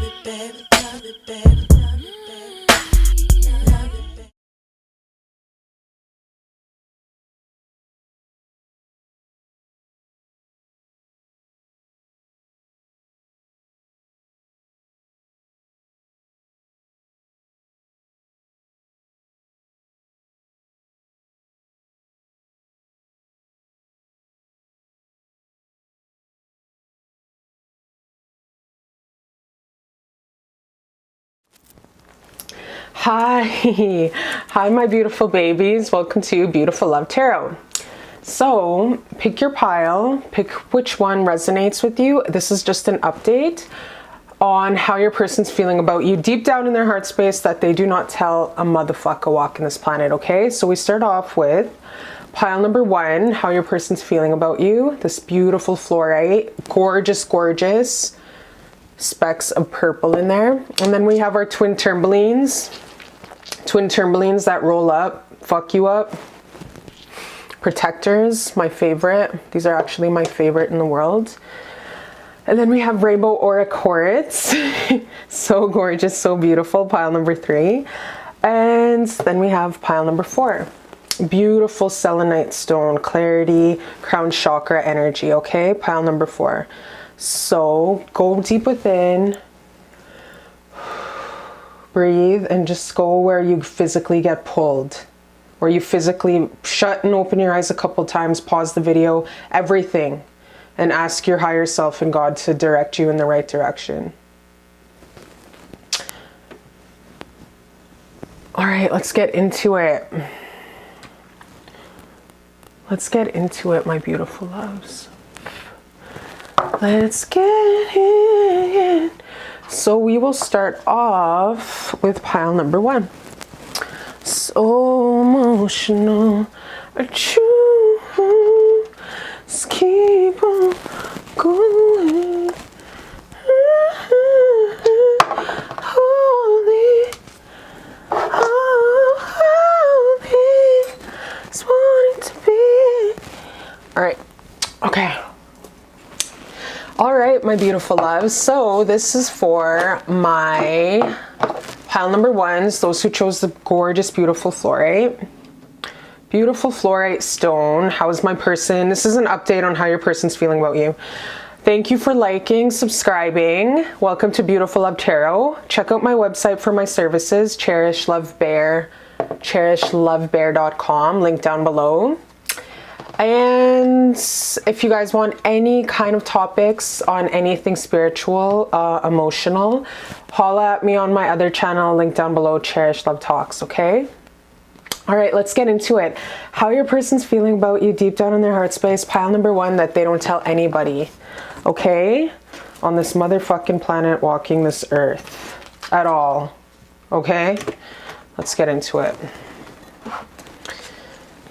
it, baby, love it, baby, love it, baby, love it, baby. Hi, hi my beautiful babies. Welcome to Beautiful Love Tarot. So pick your pile, pick which one resonates with you. This is just an update on how your person's feeling about you deep down in their heart space that they do not tell a motherfucker walking this planet, okay? So we start off with pile number 1, how your person's feeling about you. This beautiful fluorite, gorgeous, gorgeous specks of purple in there. And then we have our twin tourmalines that roll up, fuck you up. Protectors, my favorite. These are actually my favorite in the world. And then we have rainbow aura quartz. So gorgeous, so beautiful, pile number 3. And then we have pile number 4. Beautiful selenite stone, clarity, crown chakra energy, okay? Pile number 4. So go deep within, breathe, and just go where you physically get pulled, where you physically shut and open your eyes a couple times, pause the video, everything, and ask your higher self and God to direct you in the right direction. All right, let's get into it. Let's get into it, my beautiful loves. Let's get in. So we will start off with pile number 1. So emotional, I choose, just keep on going. Holy, oh, holy, just wanting to be. All right, okay. All right, my beautiful loves. So this is for my pile number 1s, those who chose the gorgeous, beautiful fluorite. Beautiful fluorite stone. How is my person? This is an update on how your person's feeling about you. Thank you for liking, subscribing. Welcome to Beautiful Love Tarot. Check out my website for my services, cherishlbear, cherishlbear.com, link down below. And if you guys want any kind of topics on anything spiritual, emotional, holla at me on my other channel, link down below, Cherish Love Talks, okay? All right, let's get into it. How your person's feeling about you deep down in their heart space, pile number 1 that they don't tell anybody, okay? On this motherfucking planet, walking this earth at all, okay? Let's get into it.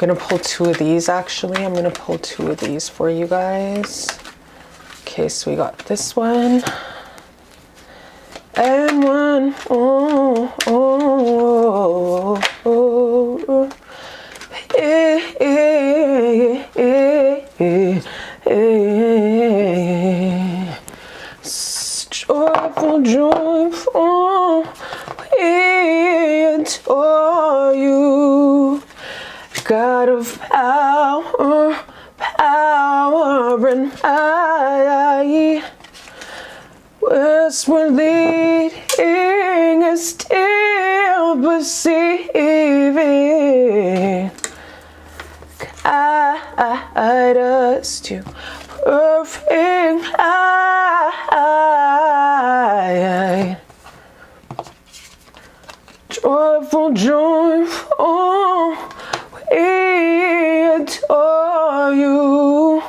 I'm gonna pull 2 of these actually. I'm gonna pull 2 of these for you guys. Okay, so we got this one. And one. Oh, oh, oh, oh. Eh, eh, eh, eh, eh. Joyful, joyful, we adore you. God of power, power and might, westward leading and still perceiving. Guide us to perfect light. Joyful, joyful, we adore you.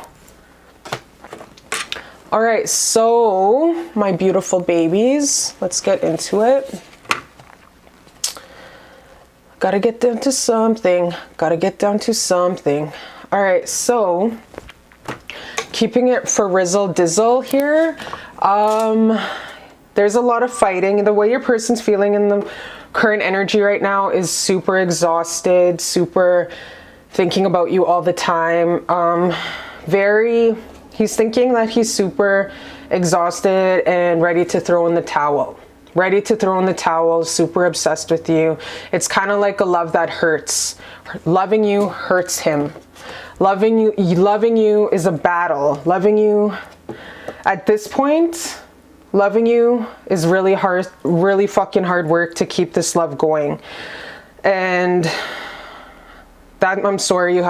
All right, so my beautiful babies, let's get into it. Gotta get down to something. Gotta get down to something. All right, so keeping it for rizzle dizzle here. There's a lot of fighting. The way your person's feeling in the current energy right now is super exhausted, super thinking about you all the time. Very He's thinking that he's super exhausted and ready to throw in the towel. Ready to throw in the towel, super obsessed with you. It's kind of like a love that hurts. Loving you hurts him. Loving you is a battle. Loving you, at this point, loving you is really hard, really fucking hard work to keep this love going. And that, I'm sorry you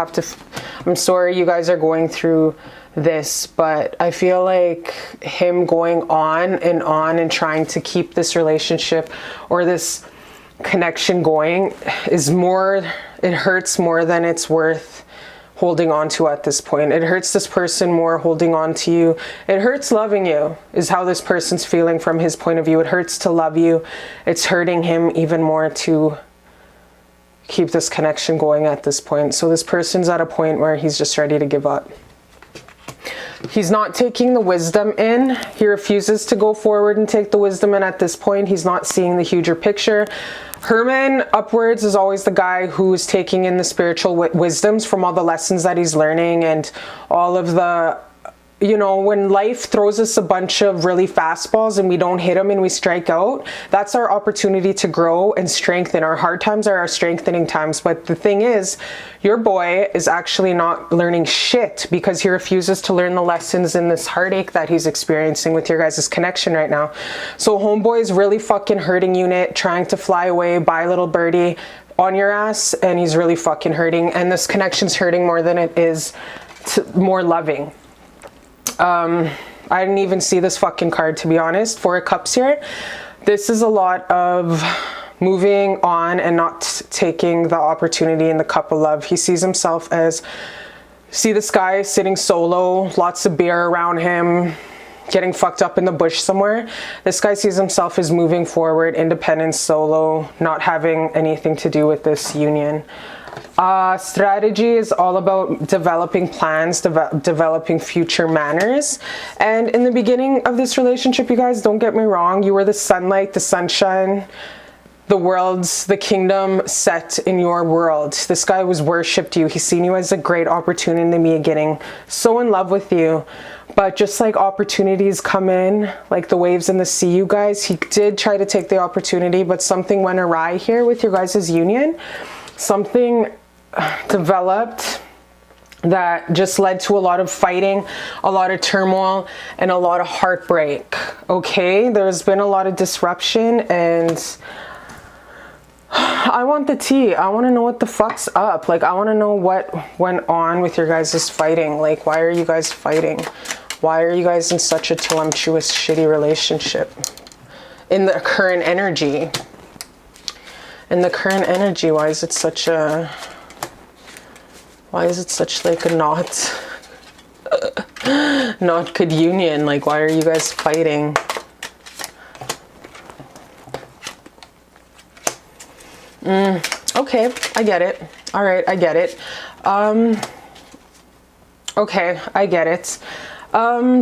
guys are going through this, but I feel like him going on and trying to keep this relationship or this connection going is more, it hurts more than it's worth holding on to at this point. It hurts this person more holding on to you. It hurts loving you is how this person's feeling from his point of view. It hurts to love you. It's hurting him even more to keep this connection going at this point. So this person's at a point where he's just ready to give up. He's not taking the wisdom in. He refuses to go forward and take the wisdom in at this point. He's not seeing the huger picture. Herman upwards is always the guy who's taking in the spiritual wisdoms from all the lessons that he's learning and all of the, you know, when life throws us a bunch of really fastballs and we don't hit them and we strike out, that's our opportunity to grow and strengthen. Our hard times are our strengthening times. But the thing is, your boy is actually not learning shit because he refuses to learn the lessons in this heartache that he's experiencing with your guys' connection right now. So homeboy is really fucking hurting unit, trying to fly away, bye little birdie, on your ass, and he's really fucking hurting. And this connection's hurting more than it is more loving. I didn't even see this fucking card, to be honest. Four of Cups here. This is a lot of moving on and not taking the opportunity in the cup of love. He sees himself as, see this guy sitting solo, lots of beer around him, getting fucked up in the bush somewhere. This guy sees himself as moving forward, independent, solo, not having anything to do with this union. Strategy is all about developing plans, developing future manners. And in the beginning of this relationship, you guys, don't get me wrong, you were the sunlight, the sunshine, the kingdom set in your world. This guy was worshipped you. He's seen you as a great opportunity in the beginning, so in love with you. But just like opportunities come in, like the waves in the sea, you guys, he did try to take the opportunity, but something went awry here with your guys' union. Something developed that just led to a lot of fighting, a lot of turmoil, and a lot of heartbreak. Okay, there's been a lot of disruption, and I want the tea. I want to know what the fuck's up. Like, I want to know what went on with your guys' fighting. Like, why are you guys fighting? Why are you guys in such a tumultuous, shitty relationship? In the current energy. In the current energy, why is it such like a not good union? Like, why are you guys fighting? Okay, I get it. All right, I get it. Okay, I get it.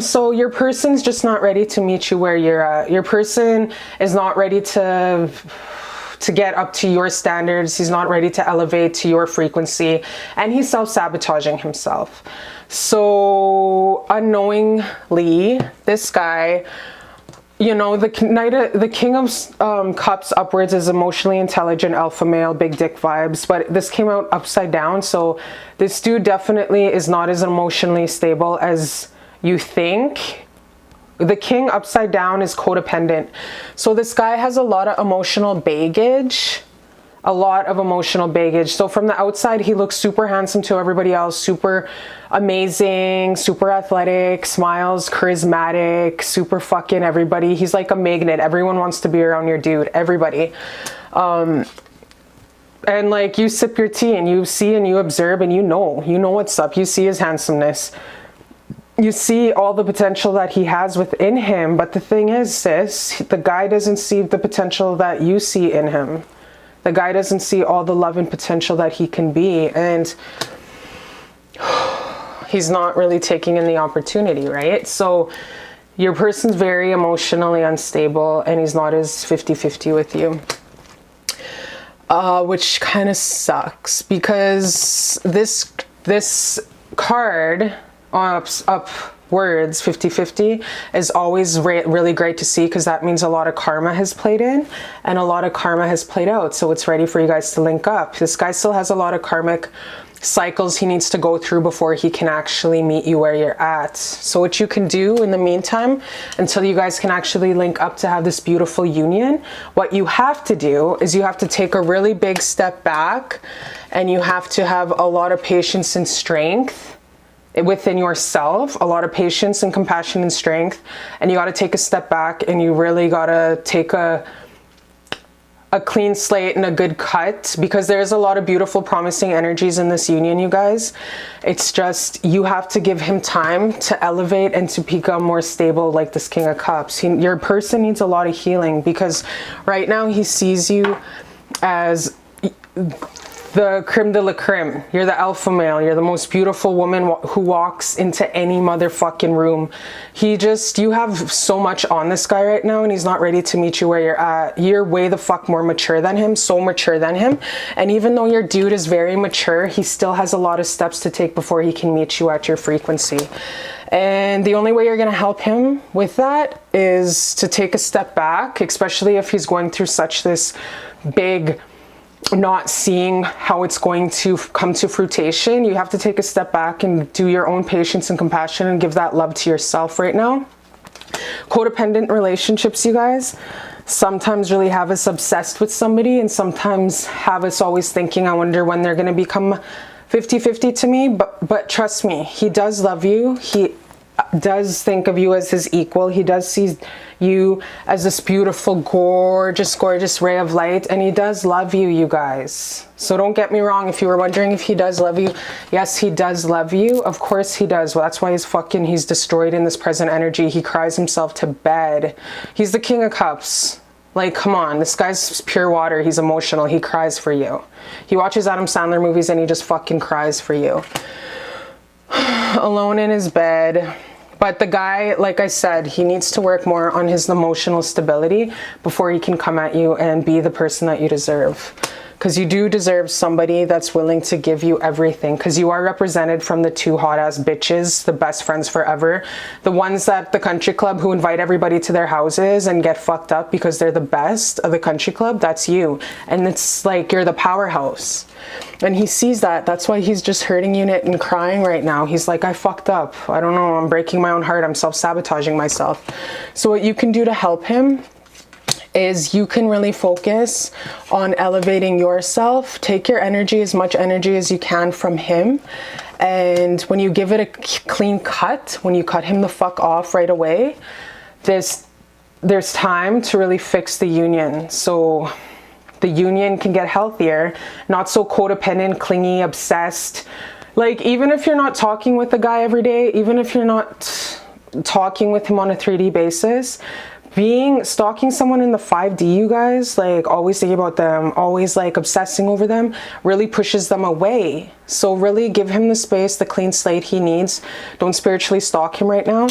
So your person's just not ready to meet you where you're at. Your person is not ready to get up to your standards. He's not ready to elevate to your frequency, and he's self-sabotaging himself. So unknowingly, this guy, you know, the King of Cups upwards is emotionally intelligent, alpha male, big dick vibes, but this came out upside down. So this dude definitely is not as emotionally stable as you think. The King upside down is codependent. So this guy has a lot of emotional baggage. A lot of emotional baggage. So from the outside, he looks super handsome to everybody else, super amazing, super athletic, smiles, charismatic, super fucking everybody. He's like a magnet. Everyone wants to be around your dude. Everybody. And like, you sip your tea and you see and you observe and you know what's up. You see his handsomeness. You see all the potential that he has within him. But the thing is, sis, the guy doesn't see the potential that you see in him. The guy doesn't see all the love and potential that he can be. And he's not really taking in the opportunity, right? So your person's very emotionally unstable and he's not as 50-50 with you. Which kind of sucks, because this card up words, 50-50, is always really great to see, because that means a lot of karma has played in and a lot of karma has played out. So it's ready for you guys to link up. This guy still has a lot of karmic cycles he needs to go through before he can actually meet you where you're at. So what you can do in the meantime, until you guys can actually link up to have this beautiful union, what you have to do is you have to take a really big step back, and you have to have a lot of patience and strength within yourself, a lot of patience and compassion and strength, and you got to take a step back, and you really got to take a clean slate and a good cut, because there's a lot of beautiful, promising energies in this union, you guys. It's just, you have to give him time to elevate and to become more stable, like this King of Cups. Your person needs a lot of healing, because right now he sees you as the creme de la creme. You're the alpha male. You're the most beautiful woman who walks into any motherfucking room. You have so much on this guy right now, and he's not ready to meet you where you're at. You're way the fuck more mature than him, so mature than him. And even though your dude is very mature, he still has a lot of steps to take before he can meet you at your frequency. And the only way you're going to help him with that is to take a step back, especially if he's going through such this big, not seeing how it's going to come to fruition. You have to take a step back and do your own patience and compassion and give that love to yourself right now. Codependent relationships, you guys, sometimes really have us obsessed with somebody, and sometimes have us always thinking, I wonder when they're going to become 50-50 to me. But trust me, he does love you. He does think of you as his equal. He does see you as this beautiful, gorgeous ray of light, and he does love you, you guys. So don't get me wrong, if you were wondering if he does love you, yes, he does love you. Of course he does. Well, that's why he's destroyed in this present energy. He cries himself to bed. He's the King of Cups. Like, come on, this guy's pure water. He's emotional. He cries for you. He watches Adam Sandler movies and he just fucking cries for you. Alone in his bed. But the guy, like I said, he needs to work more on his emotional stability before he can come at you and be the person that you deserve. Because you do deserve somebody that's willing to give you everything. Because you are represented from the two hot ass bitches, the best friends forever. The ones at the country club who invite everybody to their houses and get fucked up because they're the best of the country club. That's you. And it's like, you're the powerhouse. And he sees that. That's why he's just hurting you and crying right now. He's like, I fucked up. I don't know. I'm breaking my own heart. I'm self-sabotaging myself. So what you can do to help him is you can really focus on elevating yourself. Take your energy, as much energy as you can from him. And when you give it a clean cut, when you cut him the fuck off right away, there's time to really fix the union. So the union can get healthier, not so codependent, clingy, obsessed. Like, even if you're not talking with the guy every day, even if you're not talking with him on a 3D basis, stalking someone in the 5D, you guys, like always thinking about them, always like obsessing over them, really pushes them away. So really give him the space, the clean slate he needs. Don't spiritually stalk him right now,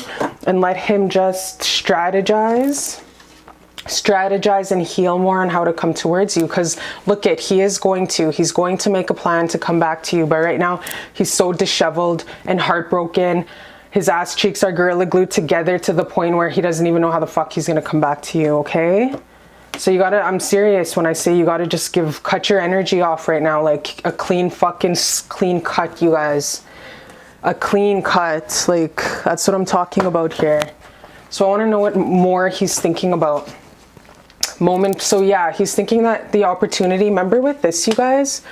and let him just strategize and heal more on how to come towards you. Because look at, he's going to make a plan to come back to you, but right now he's so disheveled and heartbroken. His ass cheeks are gorilla glued together to the point where he doesn't even know how the fuck he's gonna come back to you, okay? So you gotta, I'm serious when I say you gotta just cut your energy off right now, like a clean cut, you guys. A clean cut, like that's what I'm talking about here. So I wanna know what more he's thinking about. So yeah, he's thinking that the opportunity, remember with this, you guys?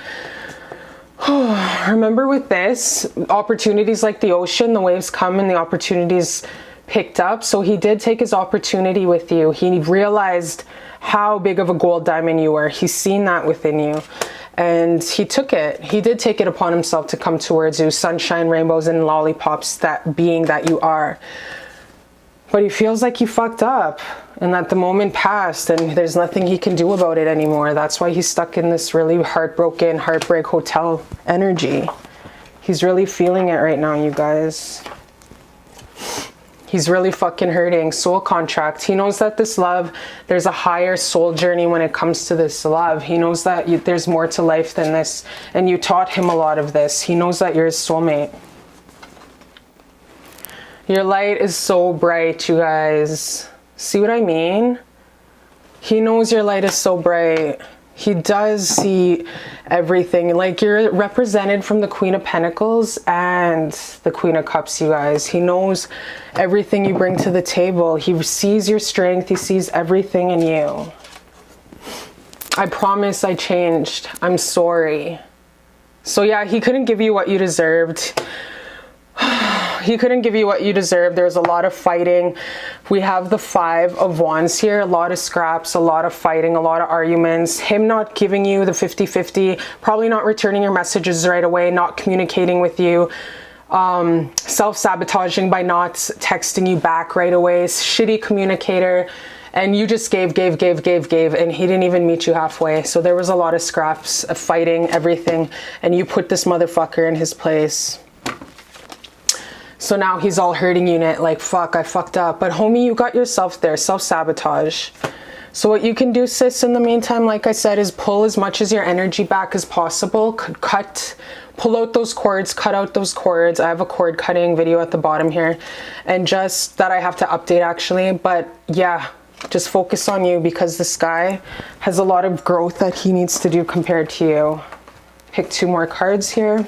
Remember with this, opportunities like the ocean, the waves come and the opportunities picked up. So he did take his opportunity with you. He realized how big of a gold diamond you were. He's seen that within you, and he took it. He did take it upon himself to come towards you, sunshine, rainbows, and lollipops, that being that you are. But he feels like he fucked up and that the moment passed and there's nothing he can do about it anymore. That's why he's stuck in this really heartbreak hotel energy. He's really feeling it right now, you guys. He's really fucking hurting. Soul contract. He knows that this love, there's a higher soul journey when it comes to this love. He knows that there's more to life than this, and you taught him a lot of this. He knows that you're his soulmate. Your light is so bright, you guys. See what I mean? He knows your light is so bright. He does see everything. Like, you're represented from the Queen of Pentacles and the Queen of Cups, you guys. He knows everything you bring to the table. He sees your strength. He sees everything in you. I promise I changed. I'm sorry. So yeah, he couldn't give you what you deserved. He couldn't give you what you deserve. There's a lot of fighting. We have the 5 of Wands here. A lot of scraps, a lot of fighting, a lot of arguments. Him not giving you the 50-50, probably not returning your messages right away, not communicating with you, self-sabotaging by not texting you back right away, shitty communicator. And you just gave, and he didn't even meet you halfway. So there was a lot of scraps, of fighting, everything. And you put this motherfucker in his place. So now he's all hurting you, like, fuck, I fucked up. But homie, you got yourself there, self-sabotage. So what you can do, sis, in the meantime, like I said, is pull as much as your energy back as possible. Pull out those cords, cut out those cords. I have a cord cutting video at the bottom here. And just that I have to update, actually. But yeah, just focus on you, because this guy has a lot of growth that he needs to do compared to you. Pick 2 more cards here.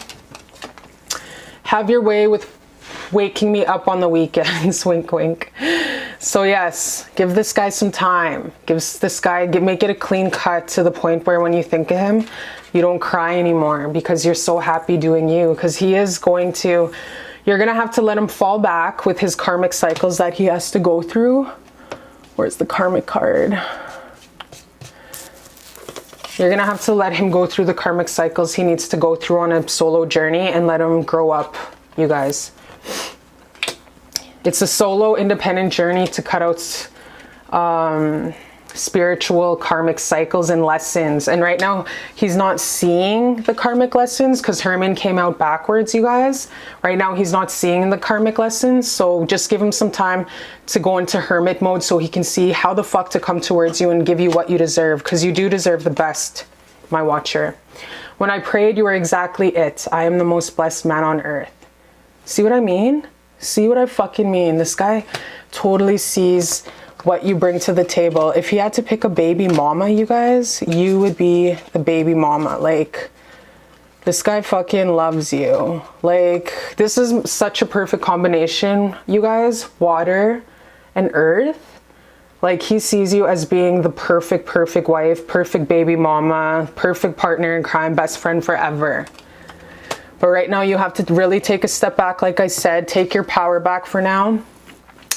Have your way with waking me up on the weekends. Wink, wink. So yes, give this guy some time. Make it a clean cut to the point where when you think of him, you don't cry anymore, because you're so happy doing you. Because he is going to, you're going to have to let him fall back with his karmic cycles that he has to go through. Where's the karmic card? You're going to have to let him go through the karmic cycles he needs to go through on a solo journey, and let him grow up, you guys. It's a solo independent journey to cut out spiritual karmic cycles and lessons. And right now he's not seeing the karmic lessons, because Herman came out backwards, you guys. Right now he's not seeing the karmic lessons. So just give him some time to go into hermit mode, so he can see how the fuck to come towards you and give you what you deserve, because you do deserve the best, my watcher. When I prayed, you were exactly it. I am the most blessed man on earth. See what I mean? See what I fucking mean? This guy totally sees what you bring to the table. If he had to pick a baby mama, you guys, you would be the baby mama. Like, this guy fucking loves you. Like, this is such a perfect combination, you guys. Water and earth. Like, he sees you as being the perfect wife, perfect baby mama, perfect partner in crime, best friend forever. But right now you have to really take a step back. Like I said, take your power back for now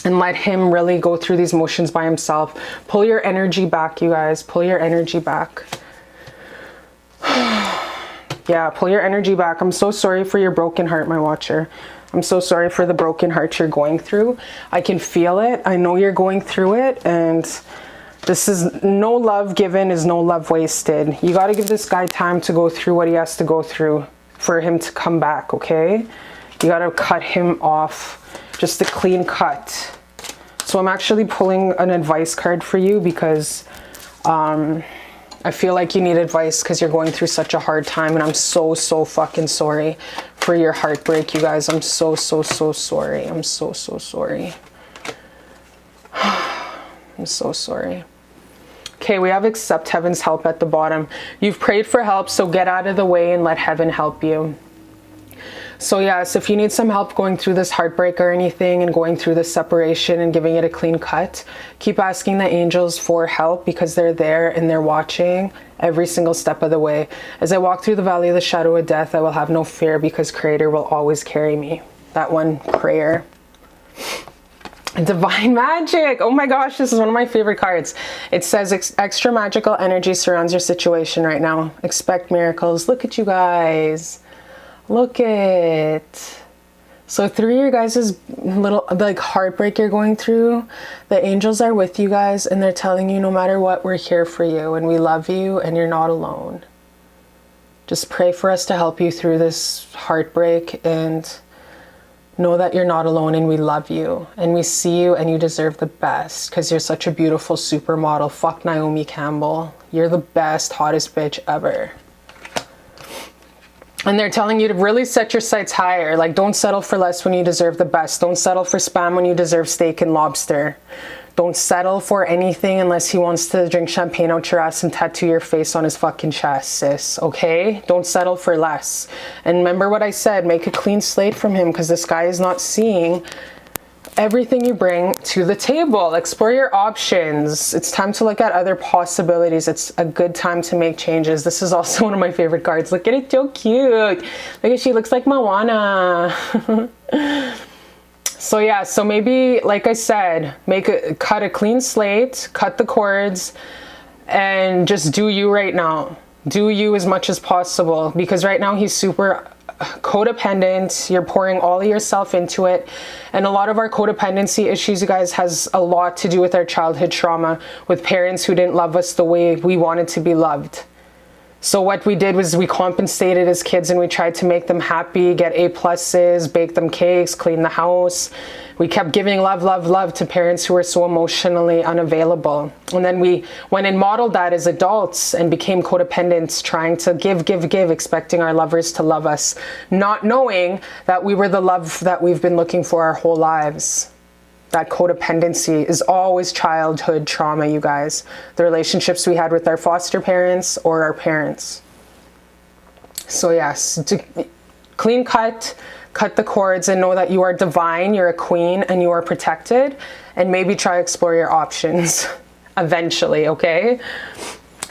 and let him really go through these motions by himself. Pull your energy back, you guys. Pull your energy back. Yeah, pull your energy back. I'm so sorry for your broken heart, my watcher. I'm so sorry for the broken heart you're going through. I can feel it. I know you're going through it. And this is no love given is no love wasted. You got to give this guy time to go through what he has to go through for him to come back, okay? You gotta cut him off, just a clean cut. So I'm actually pulling an advice card for you, because I feel like you need advice, because you're going through such a hard time, and I'm so fucking sorry for your heartbreak, you guys. I'm so sorry. I'm so sorry. I'm so sorry. Okay, we have accept heaven's help at the bottom. You've prayed for help, so get out of the way and let heaven help you. So yes, if you need some help going through this heartbreak or anything, and going through this separation and giving it a clean cut, keep asking the angels for help, because they're there and they're watching every single step of the way. As I walk through the valley of the shadow of death, I will have no fear, because Creator will always carry me. That one prayer. Divine magic. Oh my gosh, this is one of my favorite cards. It says extra magical energy surrounds your situation right now. Expect miracles. Look at you guys. Look it. So through your guys' little like heartbreak you're going through, the angels are with you guys, and they're telling you no matter what, we're here for you and we love you and you're not alone. Just pray for us to help you through this heartbreak, and know that you're not alone, and we love you and we see you, and you deserve the best, because you're such a beautiful supermodel. Fuck Naomi Campbell. You're the best, hottest bitch ever. And they're telling you to really set your sights higher. Like, don't settle for less when you deserve the best. Don't settle for spam when you deserve steak and lobster. Don't settle for anything unless he wants to drink champagne out your ass and tattoo your face on his fucking chest, sis. Okay? Don't settle for less. And remember what I said, make a clean slate from him, because this guy is not seeing everything you bring to the table. Explore your options. It's time to look at other possibilities. It's a good time to make changes. This is also one of my favorite cards. Look at it, so cute. Look at, she looks like Moana. So yeah, so maybe, like I said, cut a clean slate, cut the cords, and just do you right now. Do you as much as possible, because right now he's super codependent. You're pouring all of yourself into it, and a lot of our codependency issues, you guys, has a lot to do with our childhood trauma, with parents who didn't love us the way we wanted to be loved. So what we did was we compensated as kids, and we tried to make them happy, get A+, bake them cakes, clean the house. We kept giving love, love, love to parents who were so emotionally unavailable. And then we went and modeled that as adults and became codependents, trying to give, give, give, expecting our lovers to love us, not knowing that we were the love that we've been looking for our whole lives. That codependency is always childhood trauma, you guys. The relationships we had with our foster parents or our parents. So yes, clean cut the cords, and know that you are divine, you're a queen, and you are protected. And maybe try to explore your options eventually, okay?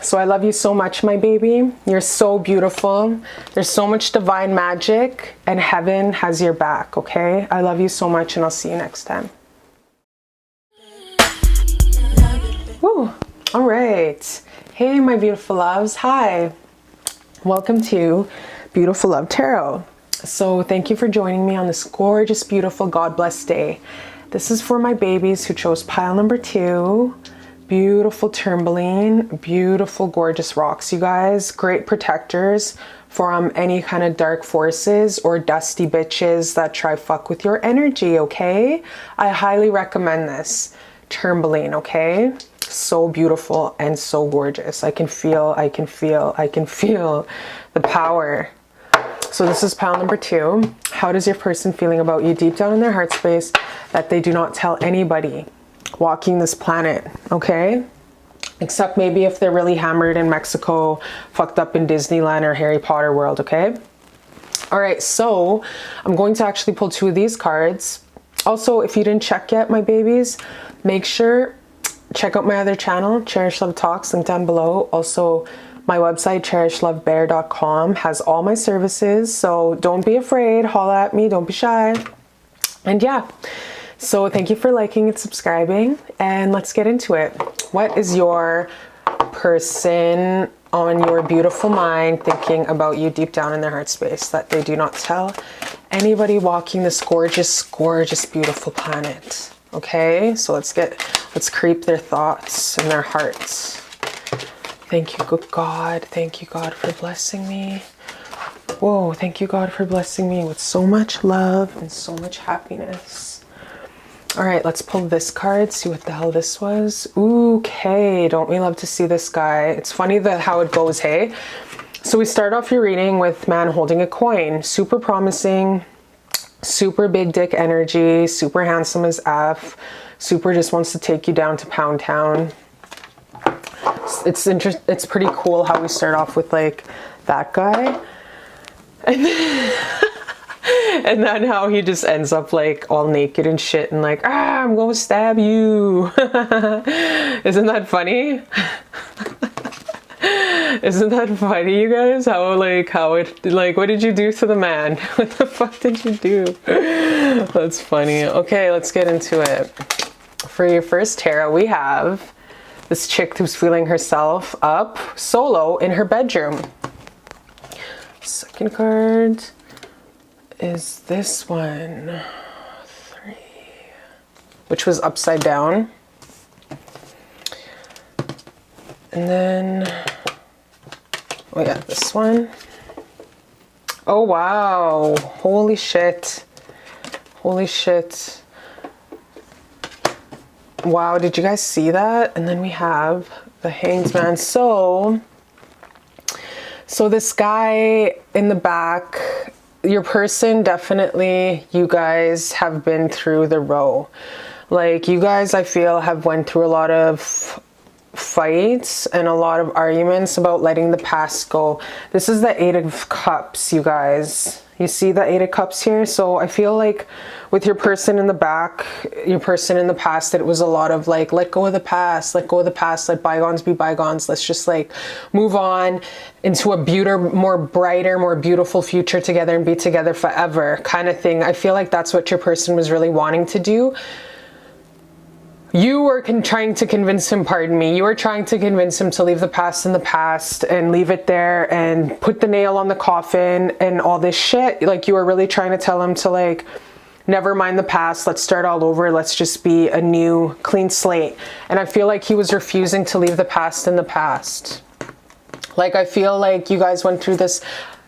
So I love you so much, my baby. You're so beautiful. There's so much divine magic, and heaven has your back, okay? I love you so much, and I'll see you next time. Woo. All right. Hey, my beautiful loves. Hi. Welcome to Beautiful Love Tarot. So thank you for joining me on this gorgeous, beautiful, God-blessed day. This is for my babies who chose pile number 2. Beautiful tourmaline, beautiful, gorgeous rocks, you guys. Great protectors from any kind of dark forces or dusty bitches that try fuck with your energy, okay? I highly recommend this tourmaline, okay? So beautiful and so gorgeous. I can feel the power. So this is pile number 2. How does your person feeling about you deep down in their heart space that they do not tell anybody walking this planet, okay? Except maybe if they're really hammered in Mexico, fucked up in Disneyland or Harry Potter world, okay? All right, so I'm going to actually pull 2 of these cards. Also, if you didn't check yet, my babies, make sure check out my other channel, Cherish Love Talks, link down below. Also, my website, cherishlbear.com, has all my services. So don't be afraid, holla at me, don't be shy. And yeah, so thank you for liking and subscribing, and let's get into it. What is your person on your beautiful mind thinking about you deep down in their heart space that they do not tell anybody walking this gorgeous, gorgeous, beautiful planet? Okay, so let's creep their thoughts and their hearts. Thank you, good God. Thank you, God, for blessing me. Whoa, thank you, God, for blessing me with so much love and so much happiness. All right, let's pull this card, see what the hell this was. Okay, don't we love to see this guy? It's funny how it goes, hey? So we start off your reading with man holding a coin. Super promising. Super big dick energy, super handsome as F, super just wants to take you down to Pound Town. It's pretty cool how we start off with like that guy, and then how he just ends up like all naked and shit and like, I'm gonna stab you. Isn't that funny? Isn't that funny, you guys? What did you do to the man? What the fuck did you do? That's funny. Okay, let's get into it. For your first tarot, we have this chick who's feeling herself up solo in her bedroom. Second card is this one. 3. Which was upside down. And then, oh yeah, this one. Oh wow, holy shit. Holy shit. Wow, did you guys see that? And then we have the Hanged Man. So So this guy in the back, your person, definitely, you guys have been through the row. Like, you guys, I feel, have went through a lot of fights and a lot of arguments about letting the past go. This is the Eight of Cups, you guys. You see the Eight of Cups here? So I feel like with your person in the back, your person in the past, it was a lot of like, let go of the past, let go of the past, let bygones be bygones. Let's just like move on into a more brighter, more beautiful future together and be together forever kind of thing. I feel like that's what your person was really wanting to do. You were trying to convince him, pardon me, you were trying to convince him to leave the past in the past and leave it there and put the nail on the coffin and all this shit. Like, you were really trying to tell him to like, never mind the past, let's start all over, let's just be a new clean slate. And I feel like he was refusing to leave the past in the past. Like, I feel like you guys went through this,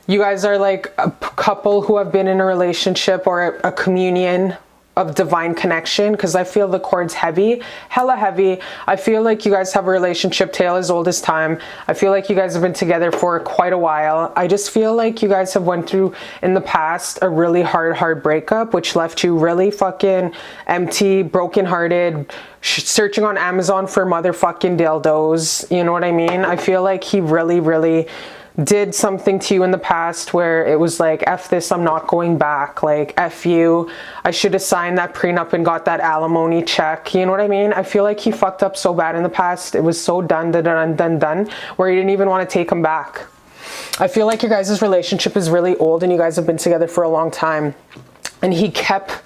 you guys are like a couple who have been in a relationship or a communion of divine connection, because I feel the cord's heavy, hella heavy. I feel like you guys have a relationship tale as old as time. I feel like you guys have been together for quite a while. I just feel like you guys have went through in the past a really hard breakup, which left you really fucking empty, brokenhearted, searching on Amazon for motherfucking dildos. You know what I mean? I feel like he really did something to you in the past where it was like, F this, I'm not going back. Like, F you, I should have signed that prenup and got that alimony check. You know what I mean? I feel like he fucked up so bad in the past. It was so done, where he didn't even want to take him back. I feel like your guys' relationship is really old and you guys have been together for a long time. And he kept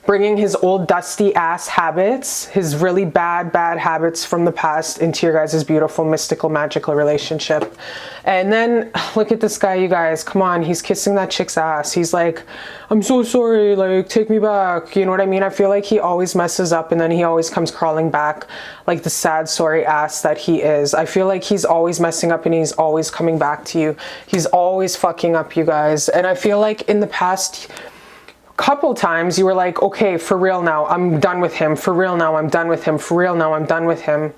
bringing his old dusty ass habits, his really bad habits from the past into your guys' beautiful, mystical, magical relationship. And then look at this guy, you guys, come on, he's kissing that chick's ass. He's like, I'm so sorry, like, take me back. You know what I mean? I feel like he always messes up and then he always comes crawling back like the sad, sorry ass that he is. I feel like he's always messing up and he's always coming back to you. He's always fucking up, you guys. And I feel like in the past couple times you were like, okay, for real now, I'm done with him. For real now, I'm done with him. For real now, I'm done with him.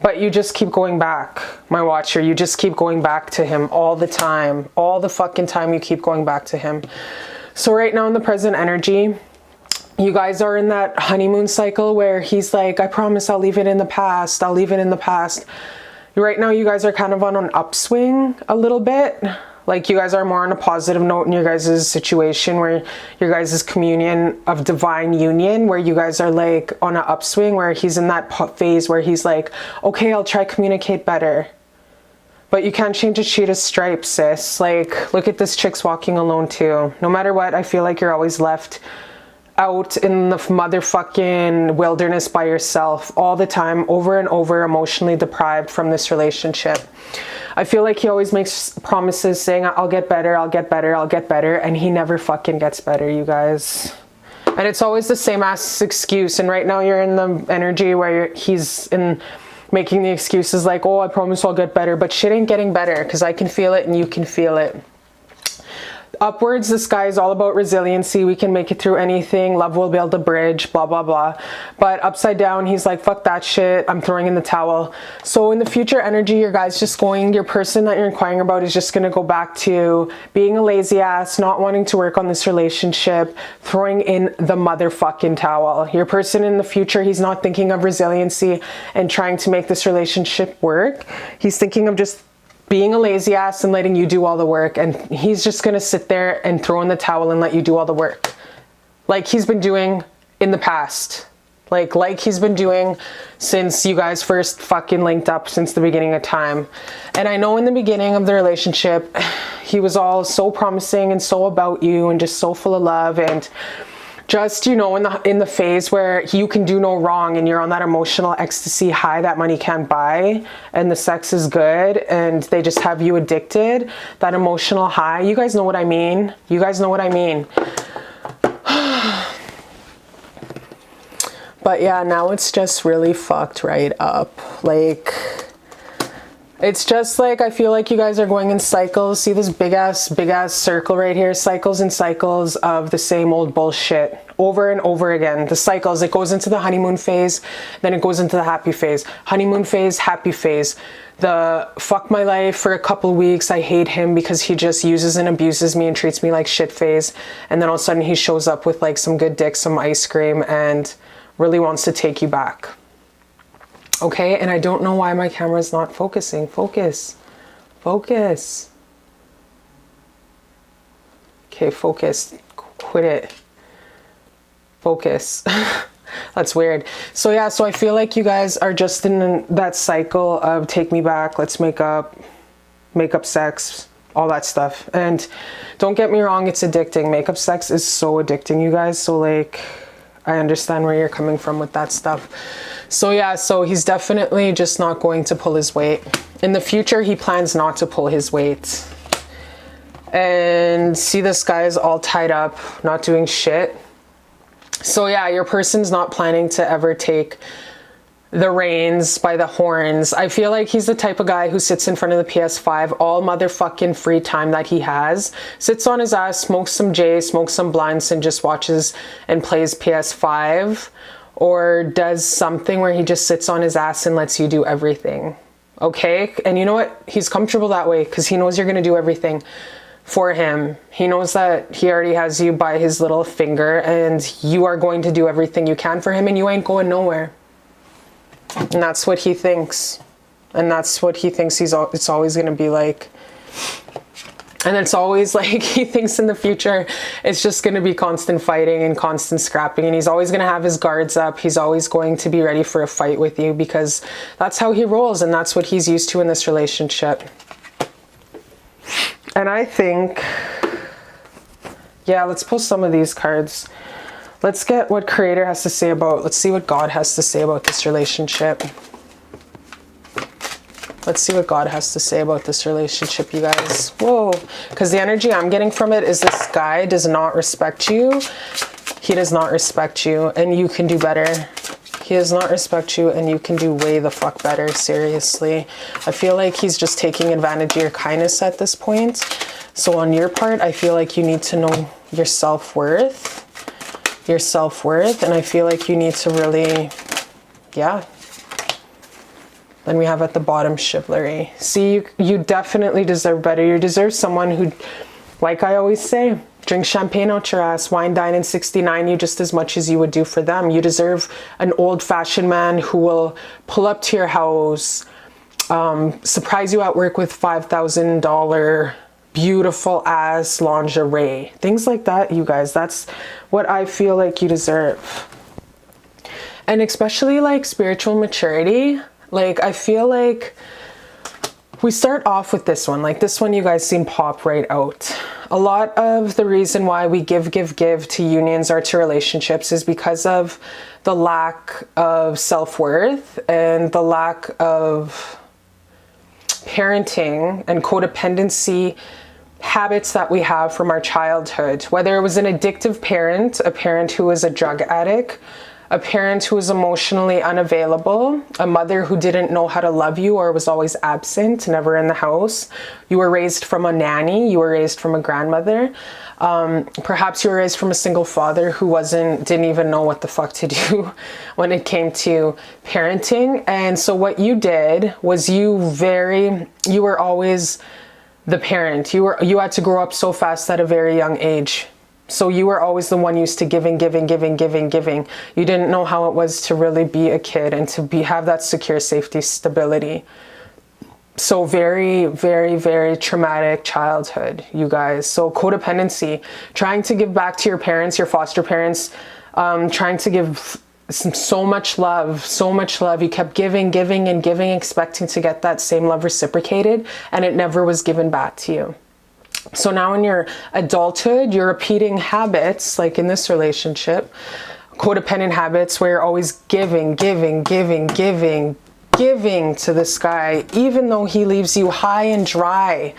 But you just keep going back, my watcher. You just keep going back to him all the time. All the fucking time you keep going back to him. So right now in the present energy, you guys are in that honeymoon cycle where he's like, I promise I'll leave it in the past. I'll leave it in the past. Right now you guys are kind of on an upswing a little bit. Like, you guys are more on a positive note in your guys' situation, where your guys' communion of divine union, where you guys are like on an upswing, where he's in that phase where he's like, okay, I'll try communicate better. But you can't change a cheetah's stripes, sis. Like, look at this chick's walking alone too. No matter what, I feel like you're always left out in the motherfucking wilderness by yourself all the time, over and over, emotionally deprived from this relationship. I feel like he always makes promises saying, I'll get better, I'll get better, I'll get better. And he never fucking gets better, you guys. And it's always the same ass excuse. And right now you're in the energy where he's in making the excuses like, oh, I promise I'll get better. But shit ain't getting better, because I can feel it and you can feel it. Upwards, this guy is all about resiliency. We can make it through anything. Love will build a bridge, blah, blah, blah. But upside down, he's like, fuck that shit. I'm throwing in the towel. So in the future energy, your person that you're inquiring about is just going to go back to being a lazy ass, not wanting to work on this relationship, throwing in the motherfucking towel. Your person in the future, he's not thinking of resiliency and trying to make this relationship work. He's thinking of just being a lazy ass and letting you do all the work, and he's just gonna sit there and throw in the towel and let you do all the work, like he's been doing in the past, like he's been doing since you guys first fucking linked up, since the beginning of time. And I know in the beginning of the relationship he was all so promising and so about you and just so full of love, and just, you know, in the phase where you can do no wrong and you're on that emotional ecstasy high that money can't buy, and the sex is good and they just have you addicted, that emotional high. You guys know what I mean. You guys know what I mean. But yeah, now it's just really fucked right up. Like, it's just like, I feel like you guys are going in cycles. See this big ass circle right here? Cycles and cycles of the same old bullshit over and over again. The cycles, it goes into the honeymoon phase, then it goes into the happy phase. Honeymoon phase, happy phase. The fuck my life for a couple weeks, I hate him because he just uses and abuses me and treats me like shit phase. And then all of a sudden he shows up with like some good dick, some ice cream, and really wants to take you back. Okay, and I don't know why my camera's not focusing. Focus. Focus. Okay, focus. Quit it. Focus. That's weird. So yeah, so I feel like you guys are just in that cycle of take me back, let's make up sex, all that stuff. And don't get me wrong, it's addicting. Makeup sex is so addicting, you guys. So like, I understand where you're coming from with that stuff. So yeah, so he's definitely just not going to pull his weight. In the future, he plans not to pull his weight. And see, this guy is all tied up, not doing shit. So yeah, your person's not planning to ever take the reins by the horns. I feel like he's the type of guy who sits in front of the PS5 all motherfucking free time that he has, sits on his ass, smokes some J, smokes some blunts, and just watches and plays PS5, or does something where he just sits on his ass and lets you do everything. Okay? And you know what? He's comfortable that way because he knows you're going to do everything for him. He knows that he already has you by his little finger and you are going to do everything you can for him, and you ain't going nowhere. And that's what he thinks. And that's what he thinks it's always going to be like. And it's always like he thinks in the future it's just going to be constant fighting and constant scrapping, and he's always going to have his guards up. He's always going to be ready for a fight with you because that's how he rolls and that's what he's used to in this relationship. And I think, yeah, let's pull some of these cards. Let's get what Creator has to say about, let's see what God has to say about this relationship. Let's see what God has to say about this relationship, you guys. Whoa, because the energy I'm getting from it is this guy does not respect you. He does not respect you, and you can do better. He does not respect you, and you can do way the fuck better, seriously. I feel like he's just taking advantage of your kindness at this point. So on your part, I feel like you need to know your self-worth. Your self-worth, and I feel like you need to really, yeah. Then we have at the bottom chivalry. See, you definitely deserve better. You deserve someone who, like I always say, drink champagne out your ass, wine, dine, and 69 you just as much as you would do for them. You deserve an old-fashioned man who will pull up to your house, surprise you at work with $5,000 beautiful ass lingerie. Things like that, you guys. That's what I feel like you deserve. And especially like spiritual maturity. Like, I feel like we start off with this one. Like this one, you guys seem pop right out. A lot of the reason why we give to unions or to relationships is because of the lack of self-worth and the lack of parenting and codependency habits that we have from our childhood. Whether it was an addictive parent, a parent who was a drug addict, a parent who was emotionally unavailable, a mother who didn't know how to love you or was always absent, never in the house. You were raised from a nanny, you were raised from a grandmother. Perhaps you were raised from a single father who didn't even know what the fuck to do when it came to parenting. And so what you did was you were always the parent. You had to grow up so fast at a very young age. So you were always the one used to giving. You didn't know how it was to really be a kid and to have that secure safety, stability. So very, very, very traumatic childhood, you guys. So codependency, trying to give back to your parents, your foster parents, trying to give so much love. You kept giving, expecting to get that same love reciprocated, and it never was given back to you. So now in your adulthood, you're repeating habits, like in this relationship, codependent habits where you're always giving to this guy, even though he leaves you high and dry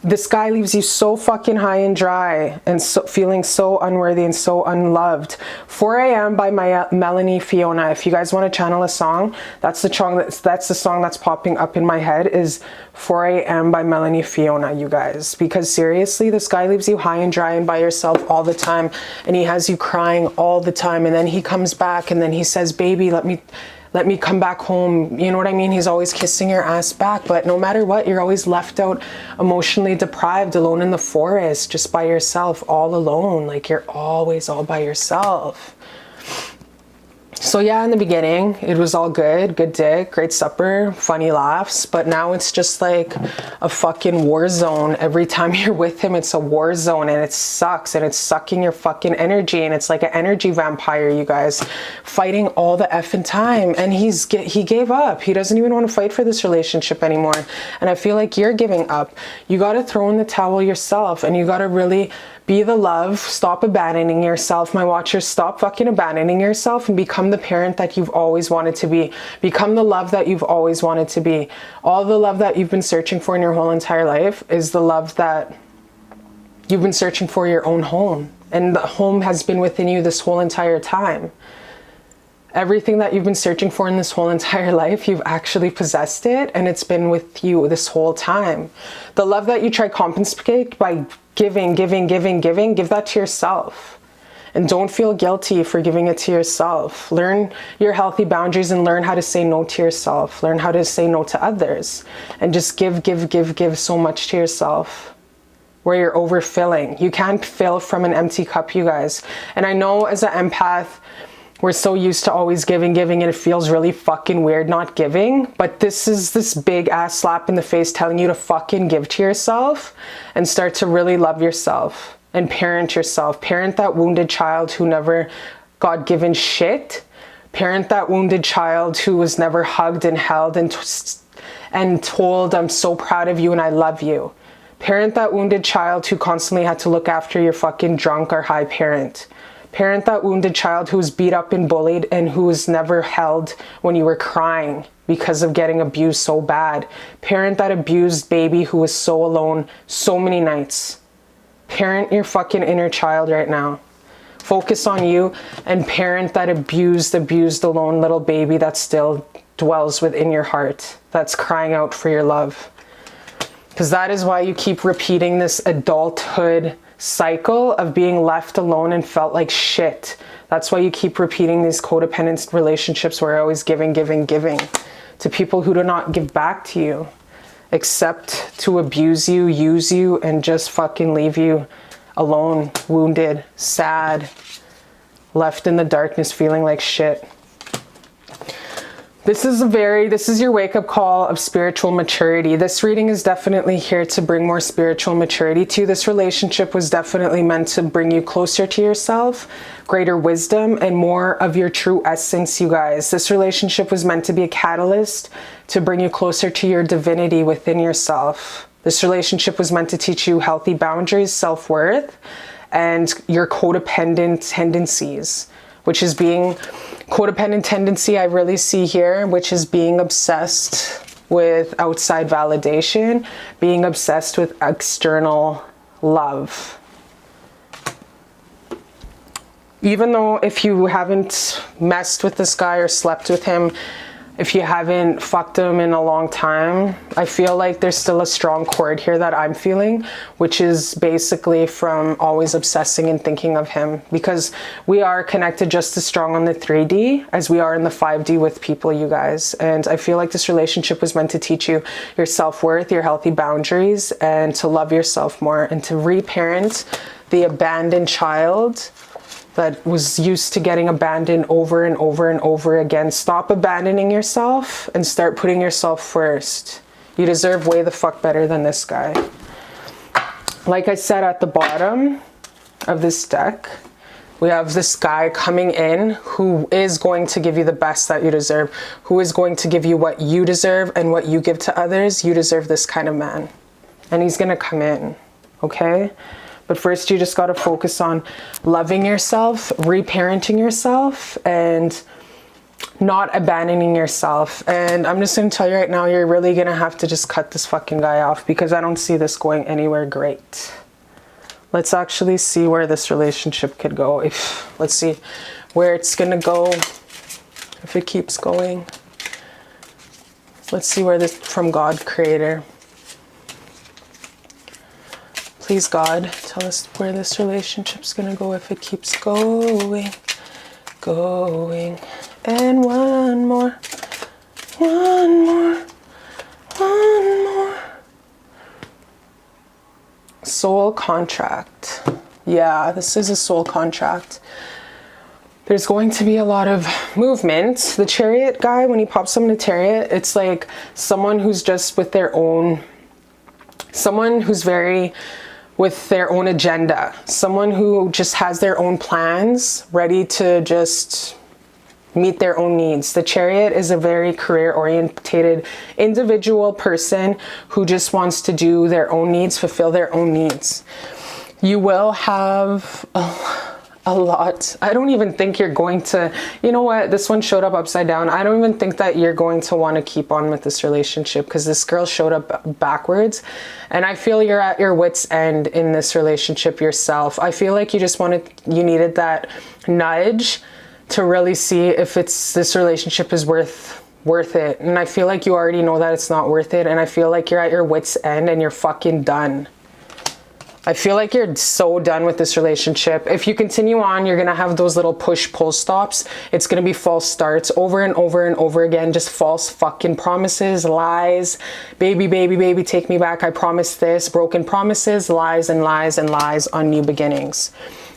this guy leaves you so fucking high and dry and so feeling so unworthy and so unloved. 4 a.m. by Melanie Fiona. If you guys want to channel a song, that's the song that's popping up in my head, is 4 a.m. by Melanie Fiona, you guys. Because seriously, this guy leaves you high and dry and by yourself all the time, and he has you crying all the time, and then he comes back and then he says, baby, let me come back home. You know what I mean? He's always kissing your ass back, but no matter what, you're always left out, emotionally deprived, alone in the forest, just by yourself, all alone. Like, you're always all by yourself. So yeah, in the beginning, it was all good dick, great supper, funny laughs, but now it's just like a fucking war zone. Every time you're with him, it's a war zone, and it sucks, and it's sucking your fucking energy, and it's like an energy vampire, you guys, fighting all the effing time. And he gave up. He doesn't even want to fight for this relationship anymore. And I feel like you're giving up. You got to throw in the towel yourself, and you got to really be the love. Stop abandoning yourself, my watchers. Stop fucking abandoning yourself and become the parent that you've always wanted to be. Become the love that you've always wanted to be. All the love that you've been searching for in your whole entire life is the love that you've been searching for, your own home. And the home has been within you this whole entire time. Everything that you've been searching for in this whole entire life, you've actually possessed it, and it's been with you this whole time. The love that you try compensate by giving, give that to yourself. And don't feel guilty for giving it to yourself. Learn your healthy boundaries and learn how to say no to yourself. Learn how to say no to others. And just give so much to yourself, where you're overfilling. You can't fill from an empty cup, you guys. And I know as an empath, we're so used to always giving, and it feels really fucking weird not giving. But this is this big ass slap in the face telling you to fucking give to yourself and start to really love yourself and parent yourself. Parent that wounded child who never got given shit. Parent that wounded child who was never hugged and held and told, I'm so proud of you and I love you. Parent that wounded child who constantly had to look after your fucking drunk or high parent. Parent that wounded child who was beat up and bullied and who was never held when you were crying because of getting abused so bad. Parent that abused baby who was so alone so many nights. Parent your fucking inner child right now. Focus on you and parent that abused alone little baby that still dwells within your heart, that's crying out for your love. Because that is why you keep repeating this adulthood cycle of being left alone and felt like shit. That's why you keep repeating these codependent relationships where you're always giving to people who do not give back to you, except to abuse you, use you, and just fucking leave you alone, wounded, sad, left in the darkness, feeling like shit. This is your wake-up call of spiritual maturity. This reading is definitely here to bring more spiritual maturity to you. This relationship was definitely meant to bring you closer to yourself, greater wisdom, and more of your true essence, you guys. This relationship was meant to be a catalyst to bring you closer to your divinity within yourself. This relationship was meant to teach you healthy boundaries, self-worth, and your codependent tendencies, which is being codependent tendency I really see here, which is being obsessed with outside validation, being obsessed with external love. Even though if you haven't messed with this guy or slept with him, if you haven't fucked him in a long time, I feel like there's still a strong cord here that I'm feeling, which is basically from always obsessing and thinking of him, because we are connected just as strong on the 3D as we are in the 5D with people, you guys. And I feel like this relationship was meant to teach you your self-worth, your healthy boundaries, and to love yourself more and to reparent the abandoned child that was used to getting abandoned over and over and over again. Stop abandoning yourself and start putting yourself first. You deserve way the fuck better than this guy. Like I said at the bottom of this deck, we have this guy coming in who is going to give you the best that you deserve, who is going to give you what you deserve and what you give to others. You deserve this kind of man. And he's gonna come in, okay? But first, you just got to focus on loving yourself, reparenting yourself, and not abandoning yourself. And I'm just going to tell you right now, you're really going to have to just cut this fucking guy off, because I don't see this going anywhere great. Let's actually see where this relationship could go. Let's see where it's going to go if it keeps going. Let's see where this, from God, Creator. Please, God, tell us where this relationship's going to go if it keeps going. And one more. Soul contract. Yeah, this is a soul contract. There's going to be a lot of movement. The Chariot guy, when he pops up in a Chariot, it's like someone who's just with their own, someone who's very with their own agenda, someone who just has their own plans, ready to just meet their own needs. The Chariot is a very career-oriented individual person who just wants to do their own needs, fulfill their own needs. You will have a lot. I don't even think you're going to, you know what, this one showed up upside down. I don't even think that you're going to want to keep on with this relationship, because this girl showed up backwards, and I feel you're at your wit's end in this relationship yourself. I feel like you just you needed that nudge to really see if this relationship is worth it. And I feel like you already know that it's not worth it, and I feel like you're at your wit's end and you're fucking done. I feel like you're so done with this relationship. If you continue on, you're gonna have those little push-pull stops. It's gonna be false starts over and over and over again. Just false fucking promises, lies. Baby, baby, baby, take me back. I promise this. Broken promises, lies and lies and lies on new beginnings.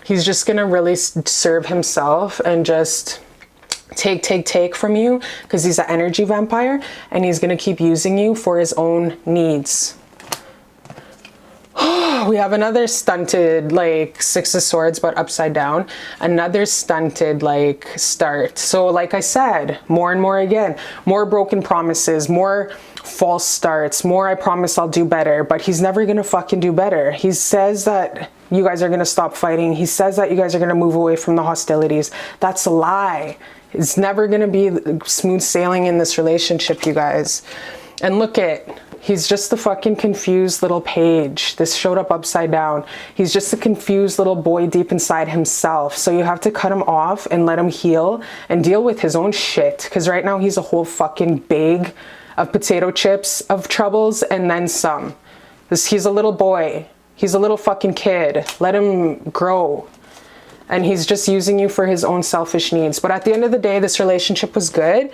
He's just gonna really serve himself and just take from you, because he's an energy vampire, and he's gonna keep using you for his own needs. We have another stunted, like, Six of Swords, but upside down. Another stunted, like, start. So like I said, more and more again, more broken promises, more false starts, more I promise I'll do better, but he's never gonna fucking do better. He says that you guys are gonna stop fighting. He says that you guys are gonna move away from the hostilities. That's a lie. It's never gonna be smooth sailing in this relationship, you guys. And look at, he's just a fucking confused little page. This showed up upside down. He's just a confused little boy deep inside himself. So you have to cut him off and let him heal and deal with his own shit. Because right now he's a whole fucking bag of potato chips of troubles and then some. He's a little boy. He's a little fucking kid. Let him grow. And he's just using you for his own selfish needs. But at the end of the day, this relationship was good,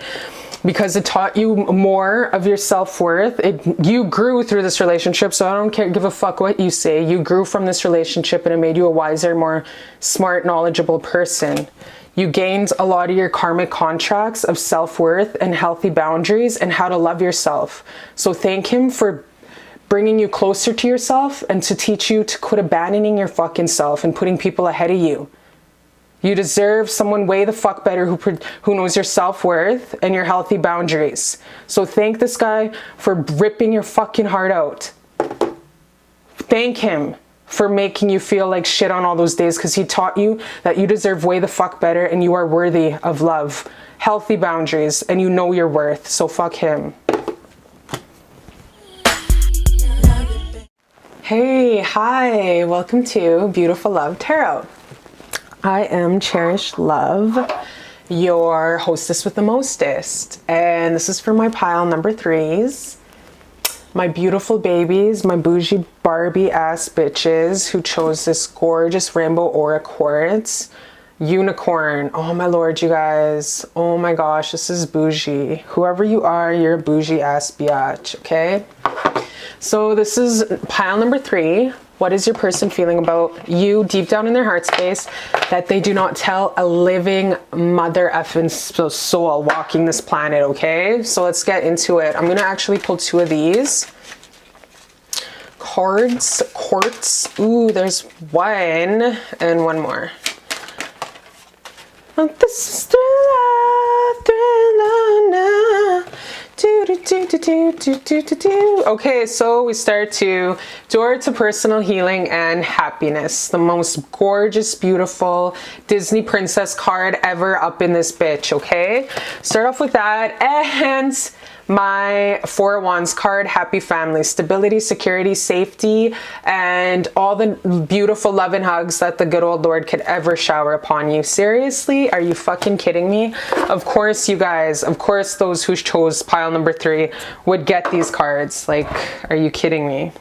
because it taught you more of your self-worth. You grew through this relationship, so I don't give a fuck what you say. You grew from this relationship, and it made you a wiser, more smart, knowledgeable person. You gained a lot of your karmic contracts of self-worth and healthy boundaries and how to love yourself. So thank him for bringing you closer to yourself and to teach you to quit abandoning your fucking self and putting people ahead of you. You deserve someone way the fuck better who knows your self-worth and your healthy boundaries. So thank this guy for ripping your fucking heart out. Thank him for making you feel like shit on all those days, because he taught you that you deserve way the fuck better and you are worthy of love, healthy boundaries, and you know your worth. So fuck him. Hey, hi, welcome to Beautiful Love Tarot. I am Cherish Love, your hostess with the mostest, and this is for my pile number 3s. My beautiful babies, my bougie Barbie ass bitches who chose this gorgeous rainbow aura quartz. Unicorn, oh my lord, you guys, oh my gosh, this is bougie. Whoever you are, you're a bougie ass biatch, okay? So this is pile number 3. What is your person feeling about you deep down in their heart space that they do not tell a living mother effing soul walking this planet, okay? So let's get into it. I'm going to actually pull 2 of these cards, quartz. Ooh, there's 1 and 1 more. This is thriller now. Do, do, Okay, so we start to door to personal healing and happiness. The most gorgeous, beautiful Disney princess card ever up in this bitch, okay? Start off with that, and my Four of Wands card, happy family, stability, security, safety, and all the beautiful love and hugs that the good old Lord could ever shower upon you. Seriously? Are you fucking kidding me? Of course, you guys, of course, those who chose pile number 3 would get these cards. Like, are you kidding me?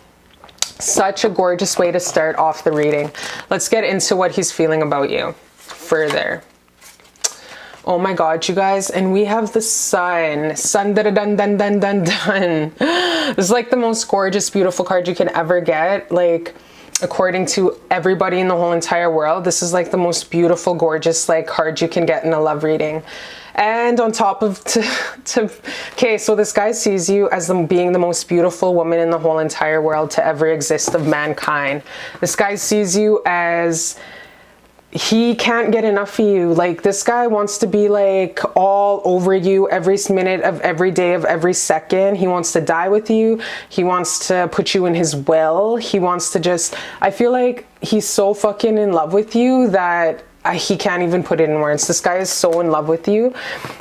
Such a gorgeous way to start off the reading. Let's get into what he's feeling about you further. Oh my God, you guys, and we have the sun. Sun, dun, dun, dun, dun, dun, dun. This is like the most gorgeous, beautiful card you can ever get. Like, according to everybody in the whole entire world, this is like the most beautiful, gorgeous, like, card you can get in a love reading. And on top of, okay, so this guy sees you as being the most beautiful woman in the whole entire world to ever exist of mankind. This guy sees you as, he can't get enough of you. Like, this guy wants to be like all over you every minute of every day of every second. He wants to die with you. He wants to put you in his will. He wants to just, I feel like he's so fucking in love with you that he can't even put it in words. This guy is so in love with you,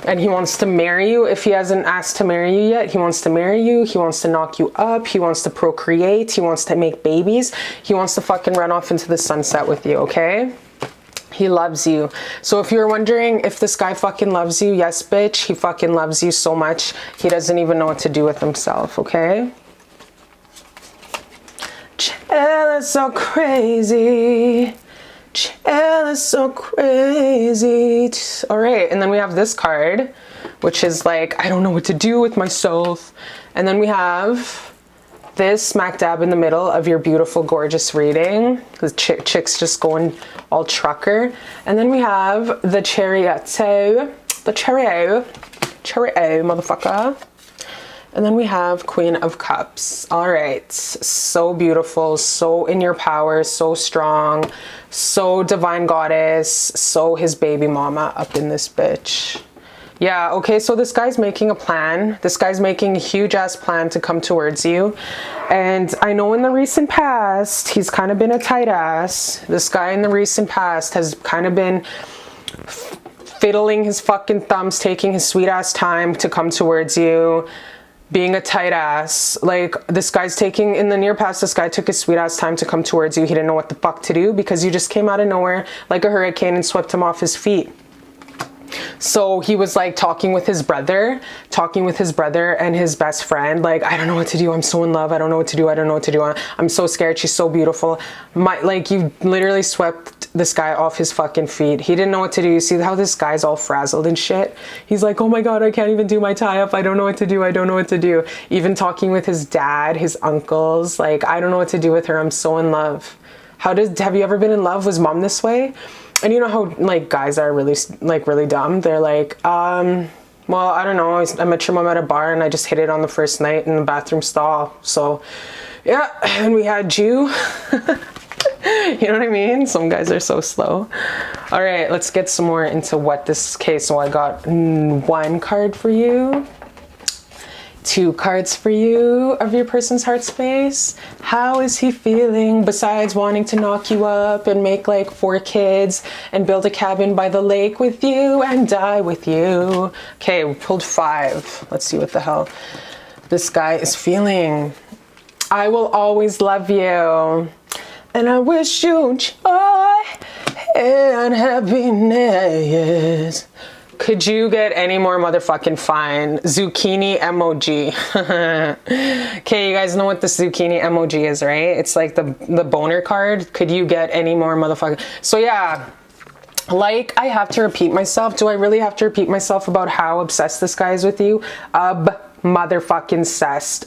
and he wants to marry you. If he hasn't asked to marry you yet, he wants to marry you. He wants to knock you up. He wants to procreate. He wants to make babies. He wants to fucking run off into the sunset with you, okay? He loves you. So if you're wondering if this guy fucking loves you, yes, bitch, he fucking loves you so much, he doesn't even know what to do with himself, okay? Jealous so crazy. Jealous so crazy. All right, and then we have this card, which is like, I don't know what to do with myself. And then we have this smack dab in the middle of your beautiful, gorgeous reading. The chick's just going all trucker. And then we have the chariot, motherfucker. And then we have Queen of Cups. All right, so beautiful, so in your power, so strong, so divine goddess, so his baby mama up in this bitch. Yeah, okay, so this guy's making a plan. This guy's making a huge ass plan to come towards you. And I know in the recent past, he's kind of been a tight ass. This guy in the recent past has kind of been fiddling his fucking thumbs, taking his sweet ass time to come towards you, being a tight ass. Like, this guy's taking, in the near past, this guy took his sweet ass time to come towards you. He didn't know what the fuck to do because you just came out of nowhere like a hurricane and swept him off his feet. So he was like talking with his brother and his best friend, like, I don't know what to do, I'm so in love, I don't know what to do, I don't know what to do, I'm so scared, she's so beautiful. Like, you literally swept this guy off his fucking feet. He didn't know what to do. You see how this guy's all frazzled and shit? He's like, oh my God, I can't even do my tie up, I don't know what to do, I don't know what to do. Even talking with his dad, his uncles, like, I don't know what to do with her, I'm so in love. Have you ever been in love? Was mom this way? And you know how, like, guys are really, like, really dumb. They're like, well, I don't know. I met your mom at a bar and I just hit it on the first night in the bathroom stall. So, yeah, and we had you. You know what I mean? Some guys are so slow. All right, let's get some more into what this case. So I got 1 card for you. 2 cards for you of your person's heart space. How is he feeling besides wanting to knock you up and make like 4 kids and build a cabin by the lake with you and die with you? Okay, we pulled 5. Let's see what the hell this guy is feeling. I will always love you, and I wish you joy and happiness. Could you get any more motherfucking fine? Zucchini emoji. Okay, you guys know what the zucchini emoji is, right? It's like the boner card. Could you get any more motherfucking? So yeah, like, I have to repeat myself. Do I really have to repeat myself about how obsessed this guy is with you? Motherfucking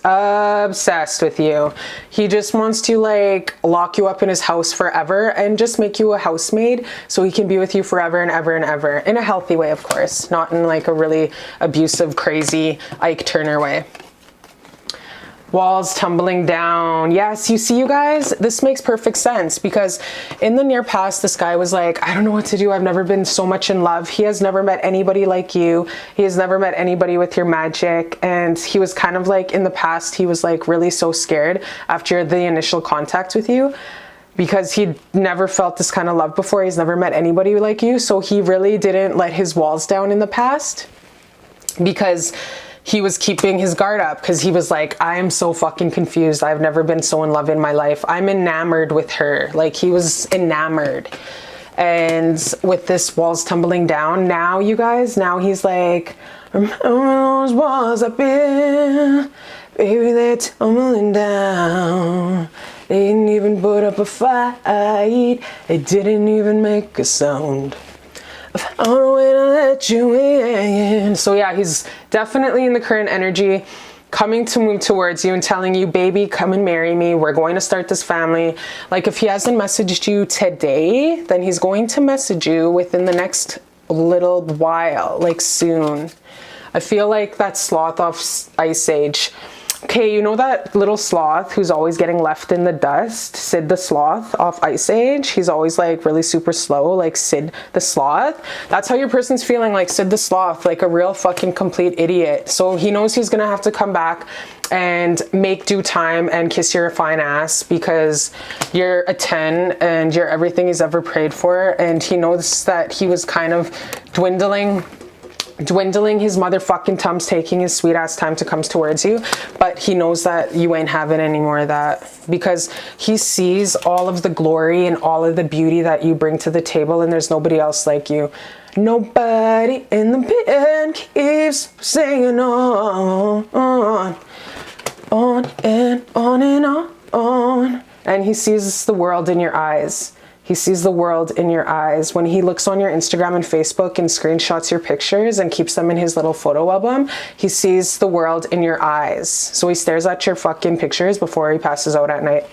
obsessed with you. He just wants to like lock you up in his house forever and just make you a housemaid so he can be with you forever and ever and ever, in a healthy way, of course, not in like a really abusive, crazy Ike Turner way. Walls tumbling down. Yes, you see, you guys, this makes perfect sense, because in the near past, this guy was like, I don't know what to do. I've never been so much in love. He has never met anybody like you. He has never met anybody with your magic. And he was kind of like, in the past, he was like really so scared after the initial contact with you, because he'd never felt this kind of love before. He's never met anybody like you. So he really didn't let his walls down in the past, because he was keeping his guard up, because he was like, I am so fucking confused. I've never been so in love in my life. I'm enamored with her. Like, he was enamored. And with this walls tumbling down, now you guys, now he's like, remember those walls I built? Baby, they're tumbling down. They didn't even put up a fight. They didn't even make a sound. I found a way to let you in. So yeah, he's definitely in the current energy, coming to move towards you and telling you, baby, come and marry me. We're going to start this family. Like, if he hasn't messaged you today, then he's going to message you within the next little while, like soon. I feel like that sloth off Ice Age. Okay, you know that little sloth who's always getting left in the dust? Sid the Sloth off Ice Age. He's always like really super slow, like Sid the Sloth. That's how your person's feeling, like Sid the Sloth, like a real fucking complete idiot. So he knows he's gonna have to come back and make due time and kiss your fine ass, because you're a 10 and you're everything he's ever prayed for. And he knows that he was kind of dwindling his motherfucking tums, taking his sweet ass time to come towards you, but he knows that you ain't having any more of that, because he sees all of the glory and all of the beauty that you bring to the table, and there's nobody else like you. Nobody in the band keeps singing on and on and on. And he sees the world in your eyes. He sees the world in your eyes. When he looks on your Instagram and Facebook and screenshots your pictures and keeps them in his little photo album, he sees the world in your eyes. So he stares at your fucking pictures before he passes out at night.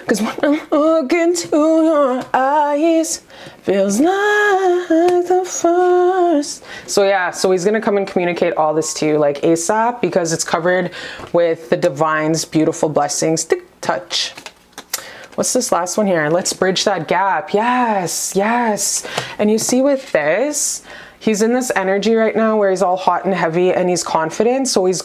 Because when I look into your eyes, feels like the first. So yeah, so he's gonna come and communicate all this to you like ASAP, because it's covered with the divine's beautiful blessings. Touch. What's this last one here? Let's bridge that gap. Yes, yes. And you see with this, he's in this energy right now where he's all hot and heavy and he's confident. So he's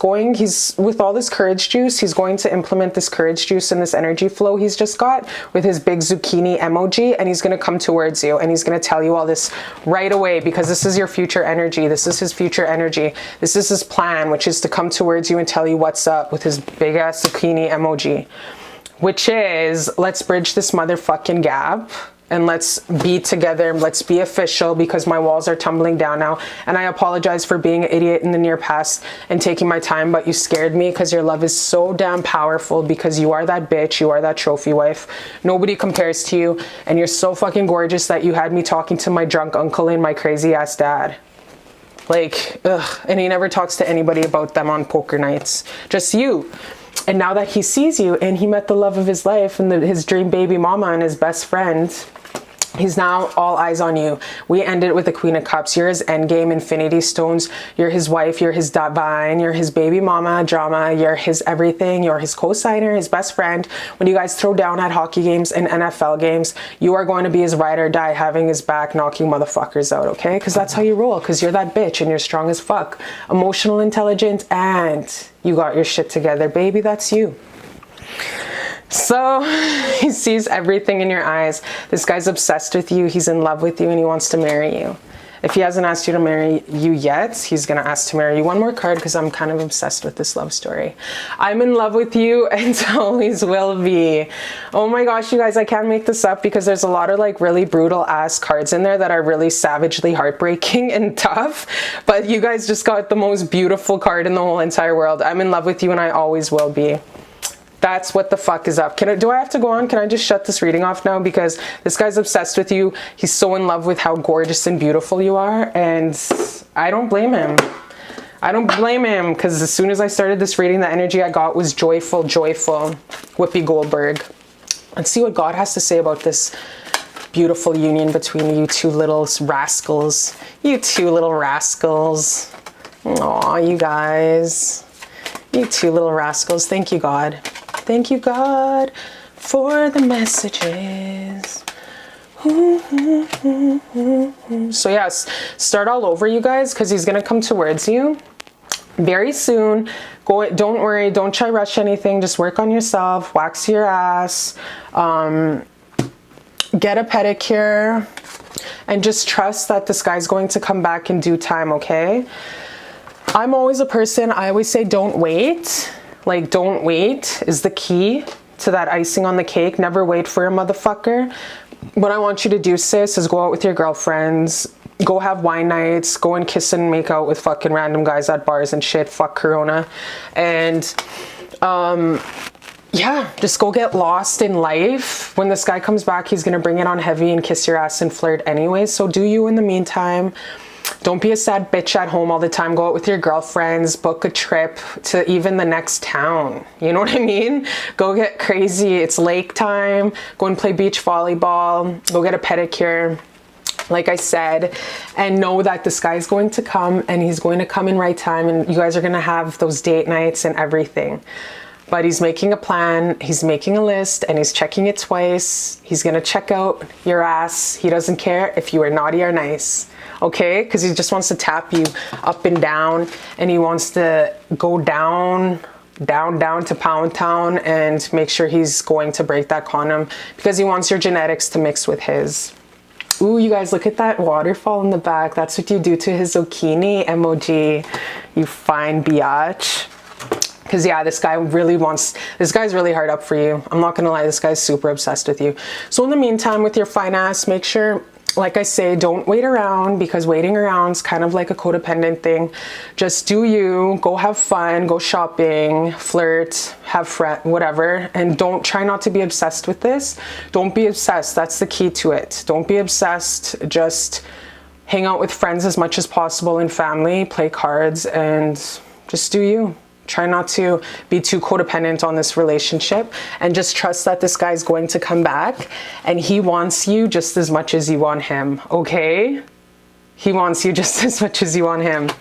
with all this courage juice, he's going to implement this courage juice and this energy flow he's just got with his big zucchini emoji, and he's going to come towards you and he's going to tell you all this right away, because this is your future energy. This is his future energy. This is his plan, which is to come towards you and tell you what's up with his big ass zucchini emoji. Which is, let's bridge this motherfucking gap and let's be together. Let's be official, because my walls are tumbling down now. And I apologize for being an idiot in the near past and taking my time, but you scared me, because your love is so damn powerful, because you are that bitch. You are that trophy wife. Nobody compares to you. And you're so fucking gorgeous that you had me talking to my drunk uncle and my crazy ass dad. Like, ugh. And he never talks to anybody about them on poker nights. Just you. And now that he sees you and he met the love of his life and his dream baby mama and his best friend, he's now all eyes on you. We ended with the Queen of Cups. You're his endgame infinity stones. You're his wife. You're his divine. You're his baby mama drama. You're his everything. You're his co-signer, his best friend. When you guys throw down at hockey games and NFL games, you are going to be his ride or die, having his back, knocking motherfuckers out, okay? Because that's how you roll, because you're that bitch and you're strong as fuck. Emotional, intelligent, and you got your shit together, baby. That's you. So he sees everything in your eyes. This guy's obsessed with you. He's in love with you and he wants to marry you. If he hasn't asked you to marry you yet, he's going to ask to marry you. One more card, because I'm kind of obsessed with this love story. I'm in love with you and always will be. Oh my gosh, you guys, I can't make this up, because there's a lot of like really brutal ass cards in there that are really savagely heartbreaking and tough. But you guys just got the most beautiful card in the whole entire world. I'm in love with you and I always will be. That's what the fuck is up. Do I have to go on? Can I just shut this reading off now? Because this guy's obsessed with you. He's so in love with how gorgeous and beautiful you are. And I don't blame him. I don't blame him, because as soon as I started this reading, the energy I got was joyful, joyful. Whoopi Goldberg. Let's see what God has to say about this beautiful union between you two little rascals. You two little rascals. Aw, you guys. You two little rascals. Thank you, God. Thank you, God, for the messages. So yes, start all over, you guys, because he's going to come towards you very soon. Don't worry, don't try rush anything. Just work on yourself, wax your ass, get a pedicure, and just trust that this guy's going to come back in due time, okay? I'm always a person, I always say don't wait. Like, don't wait is the key to that icing on the cake. Never wait for a motherfucker. What I want you to do, sis, is go out with your girlfriends, go have wine nights, go and kiss and make out with fucking random guys at bars and shit. Fuck Corona. And yeah, just go get lost in life. When this guy comes back, he's gonna bring it on heavy and kiss your ass and flirt anyways. So do you in the meantime. Don't be a sad bitch at home all the time. Go out with your girlfriends, book a trip to even the next town. You know what I mean? Go get crazy. It's lake time. Go and play beach volleyball. Go get a pedicure, like I said, and know that this guy's going to come, and he's going to come in right time, and you guys are going to have those date nights and everything. But he's making a plan, he's making a list, and he's checking it twice. He's going to check out your ass. He doesn't care if you are naughty or nice. Okay, because he just wants to tap you up and down, and he wants to go down to Pound Town and make sure he's going to break that condom, because he wants your genetics to mix with his. Ooh, you guys, look at that waterfall in the back. That's what you do to his zucchini emoji, you fine biatch. Because yeah, this guy's really hard up for you. I'm not gonna lie, this guy's super obsessed with you. So in the meantime, with your fine ass, make sure, like I say, don't wait around, because waiting around is kind of like a codependent thing. Just do you, go have fun, go shopping, flirt, have friends, whatever. And don't try not to be obsessed with this. Don't be obsessed. That's the key to it. Don't be obsessed. Just hang out with friends as much as possible and family, play cards, and just do you. Try not to be too codependent on this relationship, and just trust that this guy's going to come back, and he wants you just as much as you want him, okay? He wants you just as much as you want him.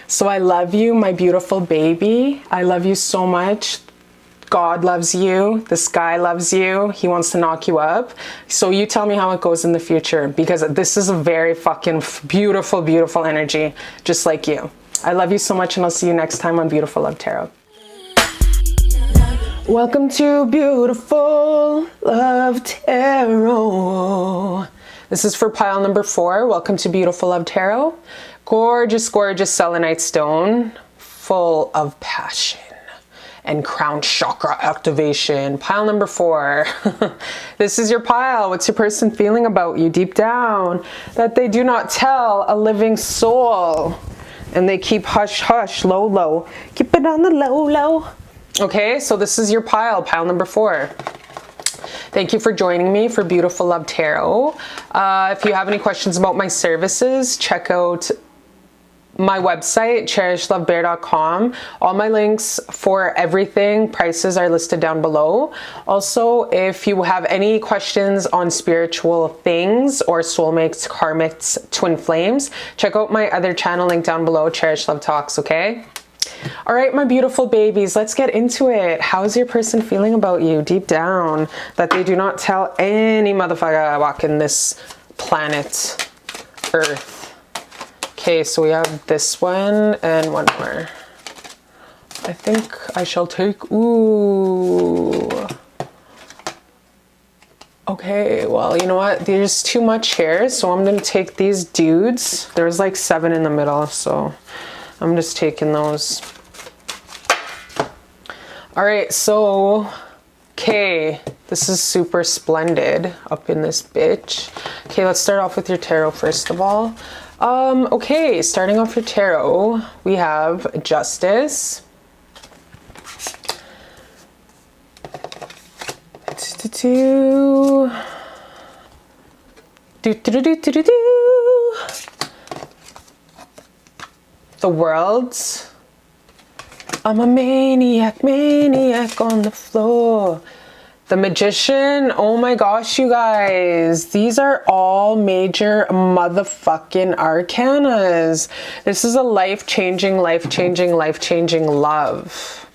So I love you, my beautiful baby. I love you so much. God loves you. This guy loves you. He wants to knock you up. So you tell me how it goes in the future, because this is a very fucking beautiful, beautiful energy, just like you. I love you so much, and I'll see you next time on Beautiful Love Tarot. Welcome to Beautiful Love Tarot. This is for pile number 4. Welcome to Beautiful Love Tarot. Gorgeous, gorgeous selenite stone, full of passion and crown chakra activation. Pile number 4. This is your pile. What's your person feeling about you deep down that they do not tell a living soul? And they keep hush, hush, low, low. Keep it on the low, low. Okay, so this is your pile number 4. Thank you for joining me for Beautiful Love Tarot. If you have any questions about my services, check out my website, cherishlbear.com. All my links for everything, prices are listed down below. Also, if you have any questions on spiritual things or soulmates, karmics, twin flames, check out my other channel link down below, Cherish Love Talks, okay? All right, my beautiful babies, let's get into it. How's your person feeling about you deep down that they do not tell any motherfucker walking this planet Earth? Okay, so we have this one and one more. I think I shall take, ooh. Okay, well, you know what? There's too much here, so I'm gonna take these dudes. There's like 7 in the middle, so I'm just taking those. All right, so, okay, this is super splendid up in this bitch. Okay, let's start off with your tarot first of all. Okay, starting off your tarot, we have Justice. The World. I'm a maniac, maniac on the floor. The Magician. Oh my gosh, you guys. These are all major motherfucking arcanas. This is a life-changing, life-changing, life-changing love.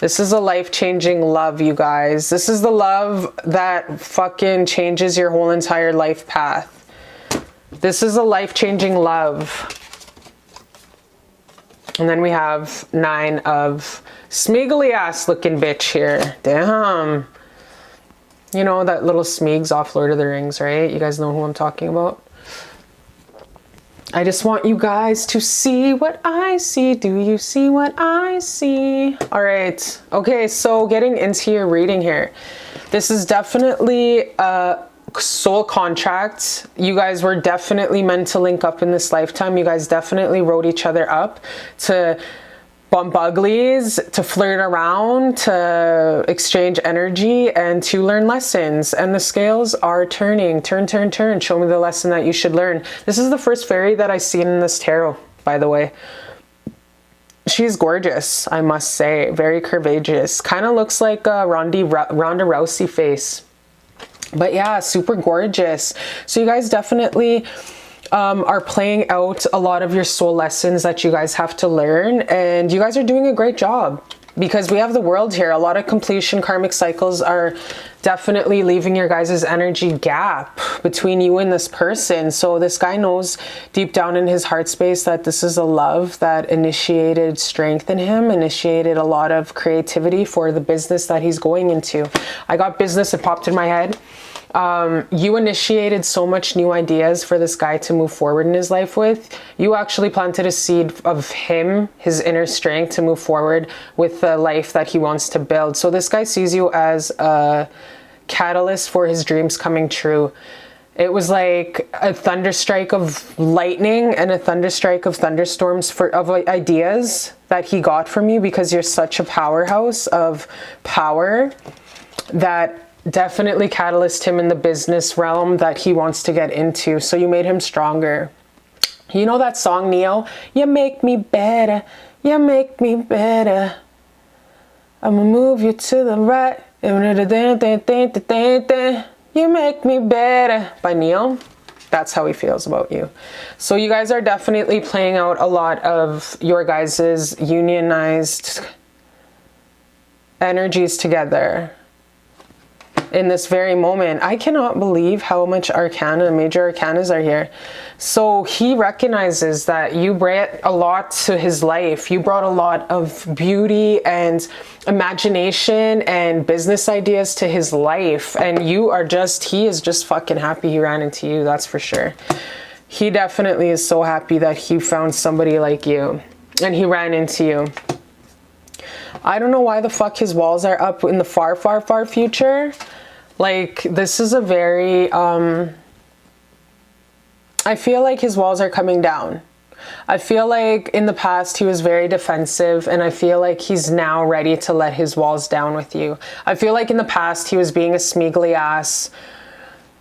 This is a life-changing love, you guys. This is the love that fucking changes your whole entire life path. This is a life-changing love. And then we have 9 of smeagly ass looking bitch here. Damn. You know that little Smeags off Lord of the Rings, right? You guys know who I'm talking about. I just want you guys to see what I see. Do you see what I see? All right. Okay, so getting into your reading here. This is definitely a soul contract. You guys were definitely meant to link up in this lifetime. You guys definitely wrote each other up to bump uglies, to flirt around, to exchange energy, and to learn lessons. And the scales are turning. Turn, turn, turn. Show me the lesson that you should learn. This is the first fairy that I've seen in this tarot, by the way. She's gorgeous, I must say. Very curvaceous. Kind of looks like a Ronda Rousey face. But yeah, super gorgeous. So you guys definitely are playing out a lot of your soul lessons that you guys have to learn, and you guys are doing a great job because we have the world here. A lot of completion karmic cycles are definitely leaving your guys' energy gap between you and this person. So this guy knows deep down in his heart space that this is a love that initiated strength in him, initiated a lot of creativity for the business that he's going into. I got business, it popped in my head. You initiated so much new ideas for this guy to move forward in his life with. You actually planted a seed of him, his inner strength to move forward with the life that he wants to build. So this guy sees you as a catalyst for his dreams coming true. It was like a thunderstrike of lightning and a thunderstrike of thunderstorms of ideas that he got from you, because you're such a powerhouse of power that definitely catalyzed him in the business realm that he wants to get into. So you made him stronger. You know that song, Neo? You make me better. You make me better. I'ma move you to the right. You make me better. By Neo. That's how he feels about you. So you guys are definitely playing out a lot of your guys' unionized energies together in this very moment. I cannot believe how much arcana, major arcanas are here. So he recognizes that you brought a lot to his life. You brought a lot of beauty and imagination and business ideas to his life. And you are just, he is just fucking happy he ran into you. That's for sure. He definitely is so happy that he found somebody like you and he ran into you. I don't know why the fuck his walls are up in the far, far, far future. Like, this is a very, I feel like his walls are coming down. I feel like in the past he was very defensive, and I feel like he's now ready to let his walls down with you. I feel like in the past he was being a smeagly ass,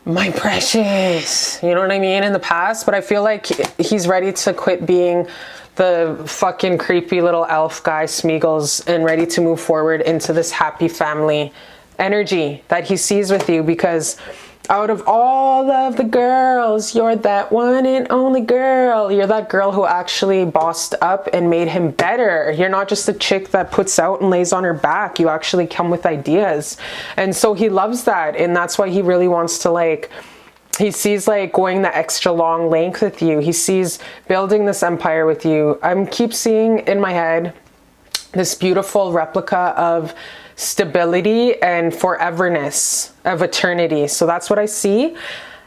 my precious, you know what I mean, in the past, but I feel like he's ready to quit being the fucking creepy little elf guy Smeagol's and ready to move forward into this happy family energy that he sees with you, because out of all of the girls, you're that one and only girl. You're that girl who actually bossed up and made him better. You're not just a chick that puts out and lays on her back. You actually come with ideas. And so he loves that, and that's why he really wants to, like, he sees like going the extra long length with you. He sees building this empire with you. I keep seeing in my head this beautiful replica of stability and foreverness, of eternity. So that's what I see.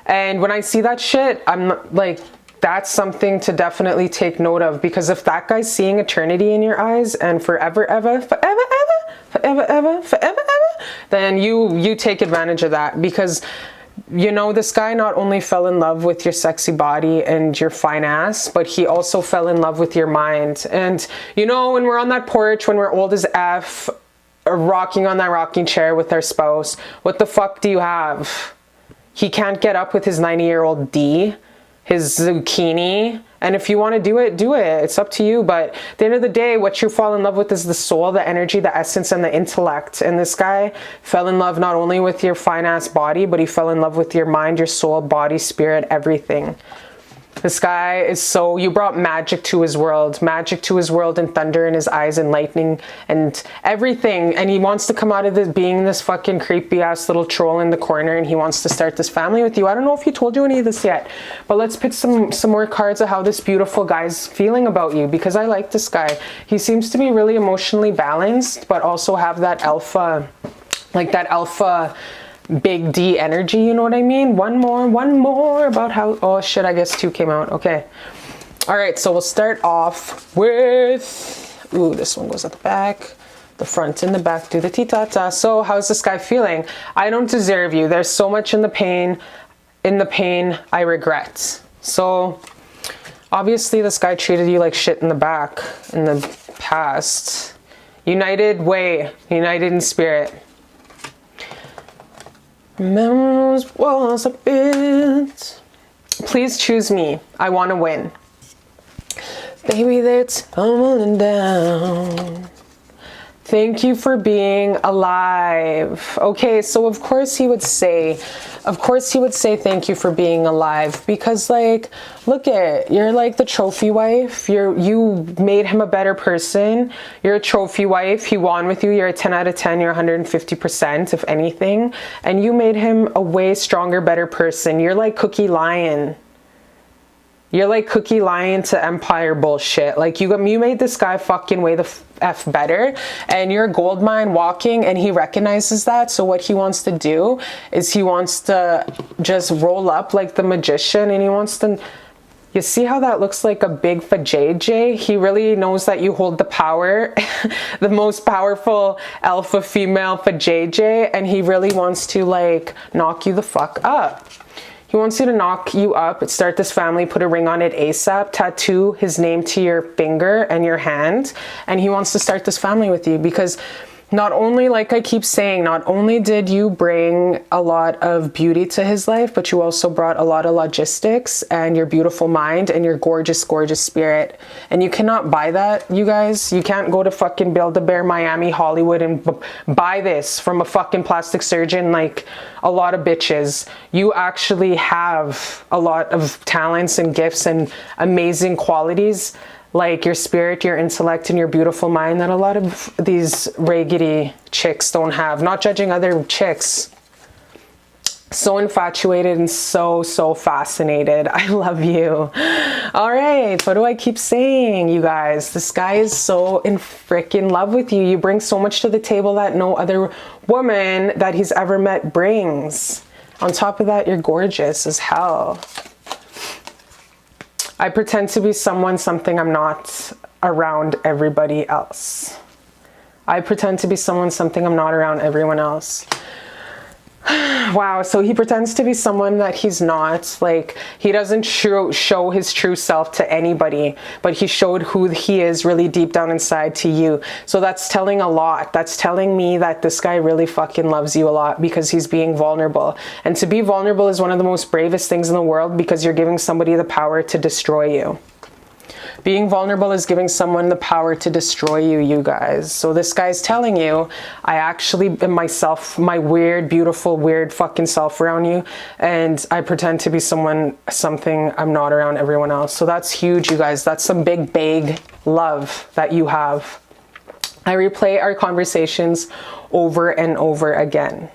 And when I see that shit, I'm like, that's something to definitely take note of, because if that guy's seeing eternity in your eyes and forever, ever, forever, ever, forever, ever, forever, ever, then you take advantage of that, because you know, this guy not only fell in love with your sexy body and your fine ass, but he also fell in love with your mind. And you know, when we're on that porch, when we're old as F, rocking on that rocking chair with our spouse, what the fuck do you have? He can't get up with his 90-year-old D, his zucchini. And if you want to do it, do it. It's up to you. But at the end of the day, what you fall in love with is the soul, the energy, the essence, and the intellect. And this guy fell in love not only with your fine ass body, but he fell in love with your mind, your soul, body, spirit, everything. This guy is so, you brought magic to his world and thunder in his eyes and lightning and everything. And he wants to come out of this being this fucking creepy ass little troll in the corner, and he wants to start this family with you. I don't know if he told you any of this yet, but let's pick some more cards of how this beautiful guy's feeling about you, because I like this guy. He seems to be really emotionally balanced, but also have that alpha, like that alpha big D energy, you know what I mean? One more about how, oh shit, I guess 2 came out. Okay. All right, so we'll start off with, ooh, this one goes at the back, the front and the back, do the ti-ta-ta. So how's this guy feeling? I don't deserve you. There's so much in the pain I regret. So obviously this guy treated you like shit in the back, in the past. United way, united in spirit. Memories was a bit. Please choose me. I want to win. Baby, they're tumbling down. Thank you for being alive. Okay, so of course he would say thank you for being alive, because like, look at, you're like the trophy wife. You made him a better person. You're a trophy wife. He won with you. You're a 10 out of 10. You're 150% if anything. And you made him a way stronger, better person. You're like Cookie Lion. You're like Cookie Lion to Empire bullshit. Like you made this guy fucking way the F better, and you're a gold mine walking, and he recognizes that. So what he wants to do is he wants to just roll up like the magician, and he wants to, you see how that looks like a big vajayjay? He really knows that you hold the power, the most powerful alpha female vajayjay, and he really wants to like knock you the fuck up. He wants you to knock you up, start this family, put a ring on it ASAP, tattoo his name to your finger and your hand, and he wants to start this family with you, because not only, like I keep saying, not only did you bring a lot of beauty to his life, but you also brought a lot of logistics and your beautiful mind and your gorgeous, gorgeous spirit. And you cannot buy that, you guys. You can't go to fucking Build-A-Bear, Miami, Hollywood and buy this from a fucking plastic surgeon like a lot of bitches. You actually have a lot of talents and gifts and amazing qualities, like your spirit, your intellect, and your beautiful mind, that a lot of these raggedy chicks don't have. Not judging other chicks. So infatuated and so fascinated. I love you. All right, what do I keep saying, you guys? This guy is so in freaking love with you. You bring so much to the table that no other woman that he's ever met brings. On top of that, you're gorgeous as hell. I pretend to be something I'm not around everybody else. I pretend to be something I'm not around everyone else. Wow, so he pretends to be someone that he's not. Like, he doesn't show his true self to anybody, but he showed who he is really deep down inside to you. So that's telling a lot. That's telling me that this guy really fucking loves you a lot, because he's being vulnerable. And to be vulnerable is one of the most bravest things in the world, because you're giving somebody the power to destroy you. Being vulnerable is giving someone the power to destroy you, you guys. So this guy's telling you, I actually am myself, my weird, beautiful, weird fucking self around you. And I pretend to be something I'm not around everyone else. So that's huge, you guys. That's some big love that you have. I replay our conversations over and over again.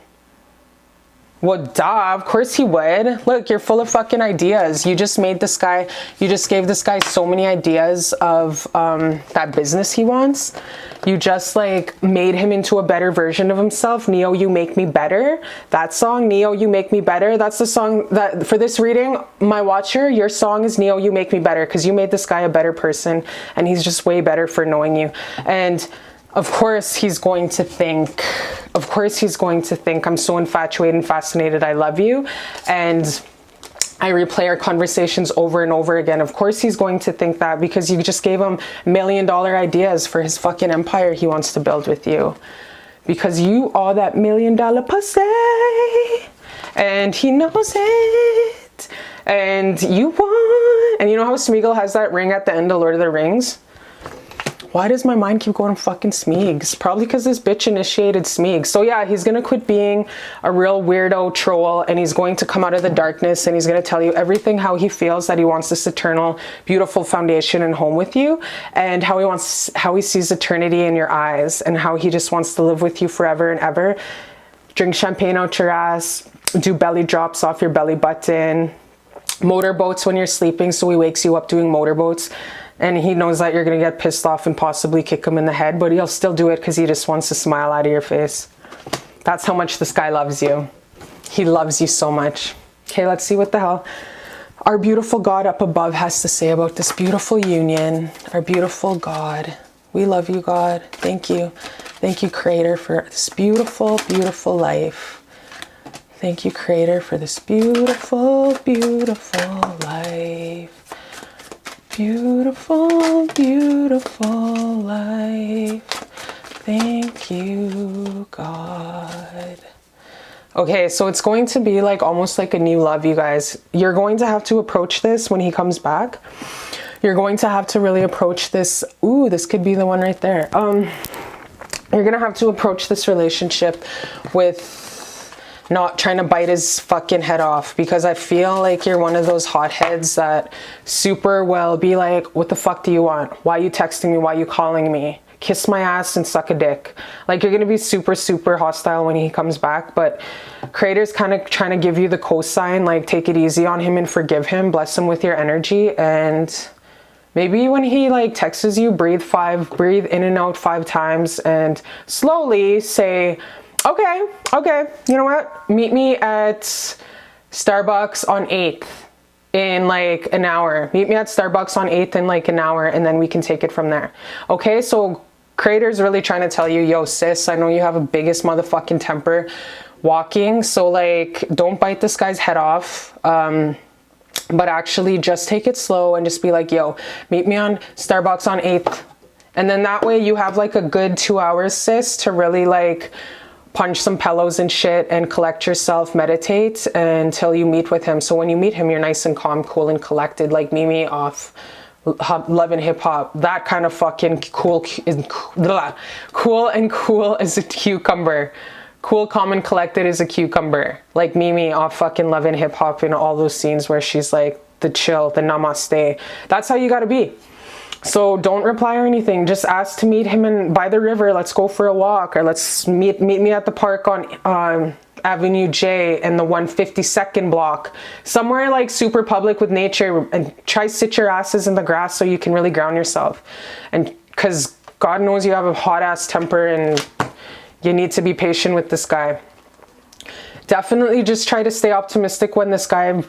Well, duh, of course he would. Look, you're full of fucking ideas. You just gave this guy so many ideas of that business he wants. You just like made him into a better version of himself. Neo, You Make Me Better. That song, Neo, You Make Me Better. That's the song that, for this reading, my watcher, your song is Neo, You Make Me Better, because you made this guy a better person, and he's just way better for knowing you. And of course he's going to think, I'm so infatuated and fascinated, I love you. And I replay our conversations over and over again. Of course he's going to think that, because you just gave him $1 million ideas for his fucking empire he wants to build with you. Because you are that $1 million pussy. And he knows it. And you won. And you know how Smeagol has that ring at the end of Lord of the Rings? why does my mind keep going fucking Smeegs? Probably because this bitch initiated Smeegs. So yeah, he's gonna quit being a real weirdo troll, and he's going to come out of the darkness, and he's gonna tell you everything, how he feels that he wants this eternal, beautiful foundation and home with you, and how he sees eternity in your eyes, and how he just wants to live with you forever and ever. Drink champagne out your ass, do belly drops off your belly button, motorboats when you're sleeping, so he wakes you up doing motorboats. And he knows that you're going to get pissed off and possibly kick him in the head, but he'll still do it because he just wants to smile out of your face. That's how much this guy loves you. He loves you so much. Okay, let's see what the hell our beautiful God up above has to say about this beautiful union. Our beautiful God. We love you, God. Thank you. Thank you, Creator, for this beautiful, beautiful life. Thank you, Creator, for this beautiful, beautiful life. Beautiful, beautiful life. Thank you, God. Okay, so it's going to be like almost like a new love, you guys. You're going to have to approach this when he comes back. You're going to have to really approach this. Ooh, this could be the one right there. You're gonna have to approach this relationship with not trying to bite his fucking head off, because I feel like you're one of those hotheads that super well be like, what the fuck do you want? Why are you texting me? Why are you calling me? Kiss my ass and suck a dick. Like, you're gonna be super, super hostile when he comes back, but Creator's kind of trying to give you the cosign, like, take it easy on him and forgive him, bless him with your energy, and maybe when he like texts you, breathe in and out 5 times and slowly say, okay, you know what? Meet me at Starbucks on 8th in like an hour. Meet me at Starbucks on 8th in like an hour, and then we can take it from there. Okay, so Creator's really trying to tell you, yo, sis, I know you have a biggest motherfucking temper walking, so like, don't bite this guy's head off. But actually just take it slow and just be like, yo, meet me on Starbucks on 8th. And then that way you have like a good 2 hours, sis, to really like punch some pillows and shit and collect yourself, meditate until you meet with him. So when you meet him, you're nice and calm, cool and collected, like Mimi off Love and Hip Hop. That kind of fucking cool and cool as a cucumber. Cool, calm, and collected as a cucumber. Like Mimi off fucking Love and Hip Hop in all those scenes where she's like the chill, the namaste. That's how you gotta be. So don't reply or anything. Just ask to meet him by the river. Let's go for a walk, or let's meet me at the park on Avenue J in the 152nd block. Somewhere like super public with nature, and try sit your asses in the grass so you can really ground yourself. And because God knows you have a hot ass temper and you need to be patient with this guy. Definitely just try to stay optimistic when this guy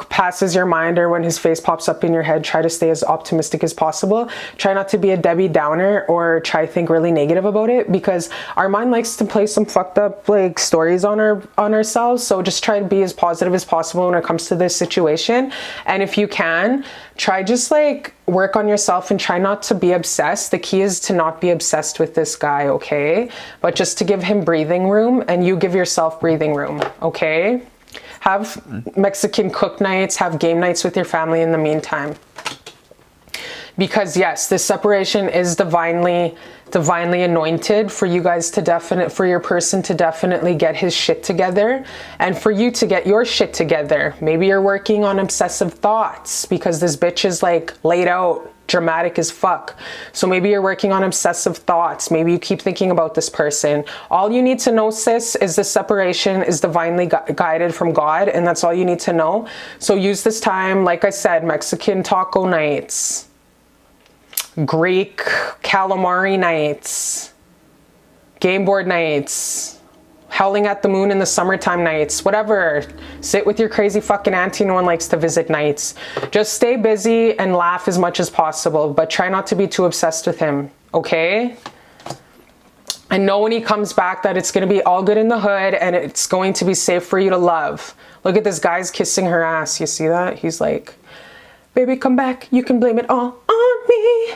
passes your mind, or when his face pops up in your head. Try to stay as optimistic as possible. Try not to be a Debbie Downer or try to think really negative about it, because our mind likes to play some fucked up like stories on ourselves. So just try to be as positive as possible when it comes to this situation. And if you can, try just like work on yourself and try not to be obsessed. The key is to not be obsessed with this guy, okay? But just to give him breathing room, and you give yourself breathing room, okay? Have Mexican cook nights, have game nights with your family in the meantime. Because yes, this separation is divinely anointed for you guys to for your person to definitely get his shit together, and for you to get your shit together. Maybe you're working on obsessive thoughts because this bitch is like laid out, dramatic as fuck. So maybe you're working on obsessive thoughts. Maybe you keep thinking about this person. All you need to know, sis, is this separation is divinely guided from God, and that's all you need to know. So use this time, like I said, Mexican taco nights, Greek calamari nights, game board nights, howling at the moon in the summertime nights, whatever. Sit with your crazy fucking auntie. No one likes to visit nights. Just stay busy and laugh as much as possible, but try not to be too obsessed with him, okay? And know when he comes back that it's going to be all good in the hood, and it's going to be safe for you to love. Look at this guy's kissing her ass. You see that? He's like, baby, come back. You can blame it all on me.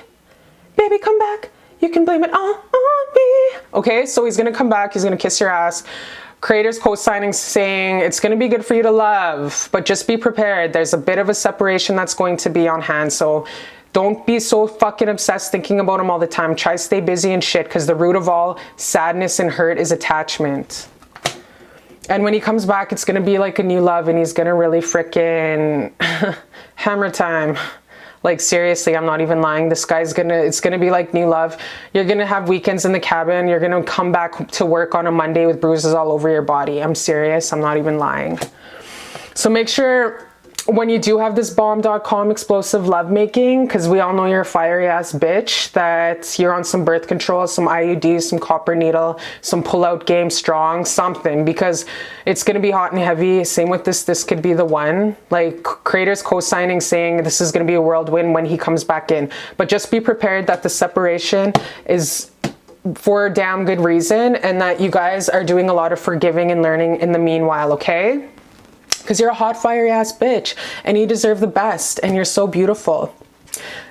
Baby, come back. You can blame it all on me. Okay, so he's going to come back. He's going to kiss your ass. Creator's co-signing, saying it's going to be good for you to love, but just be prepared. There's a bit of a separation that's going to be on hand. So Don't be so fucking obsessed thinking about him all the time. Try to stay busy and shit, because the root of all sadness and hurt is attachment. And when he comes back, it's going to be like a new love, and he's going to really frickin' hammer time. Like, seriously, I'm not even lying. This guy's it's gonna be like new love. You're gonna have weekends in the cabin. You're gonna come back to work on a Monday with bruises all over your body. I'm serious. I'm not even lying. So make sure when you do have this bomb.com explosive lovemaking, because we all know you're a fiery ass bitch, that you're on some birth control, some IUDs, some copper needle, some pull-out game, strong, something, because it's going to be hot and heavy. Same with this could be the one. Like, creators co-signing saying this is going to be a whirlwind when he comes back in. But just be prepared that the separation is for a damn good reason, and that you guys are doing a lot of forgiving and learning in the meanwhile, okay? Because you're a hot, fiery ass bitch, and you deserve the best, and you're so beautiful.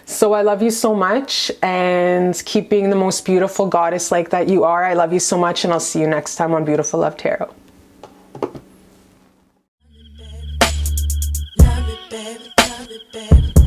So I love you so much, and keep being the most beautiful goddess like that you are. I love you so much, and I'll see you next time on Beautiful Love Tarot. Love it, baby, love it, baby.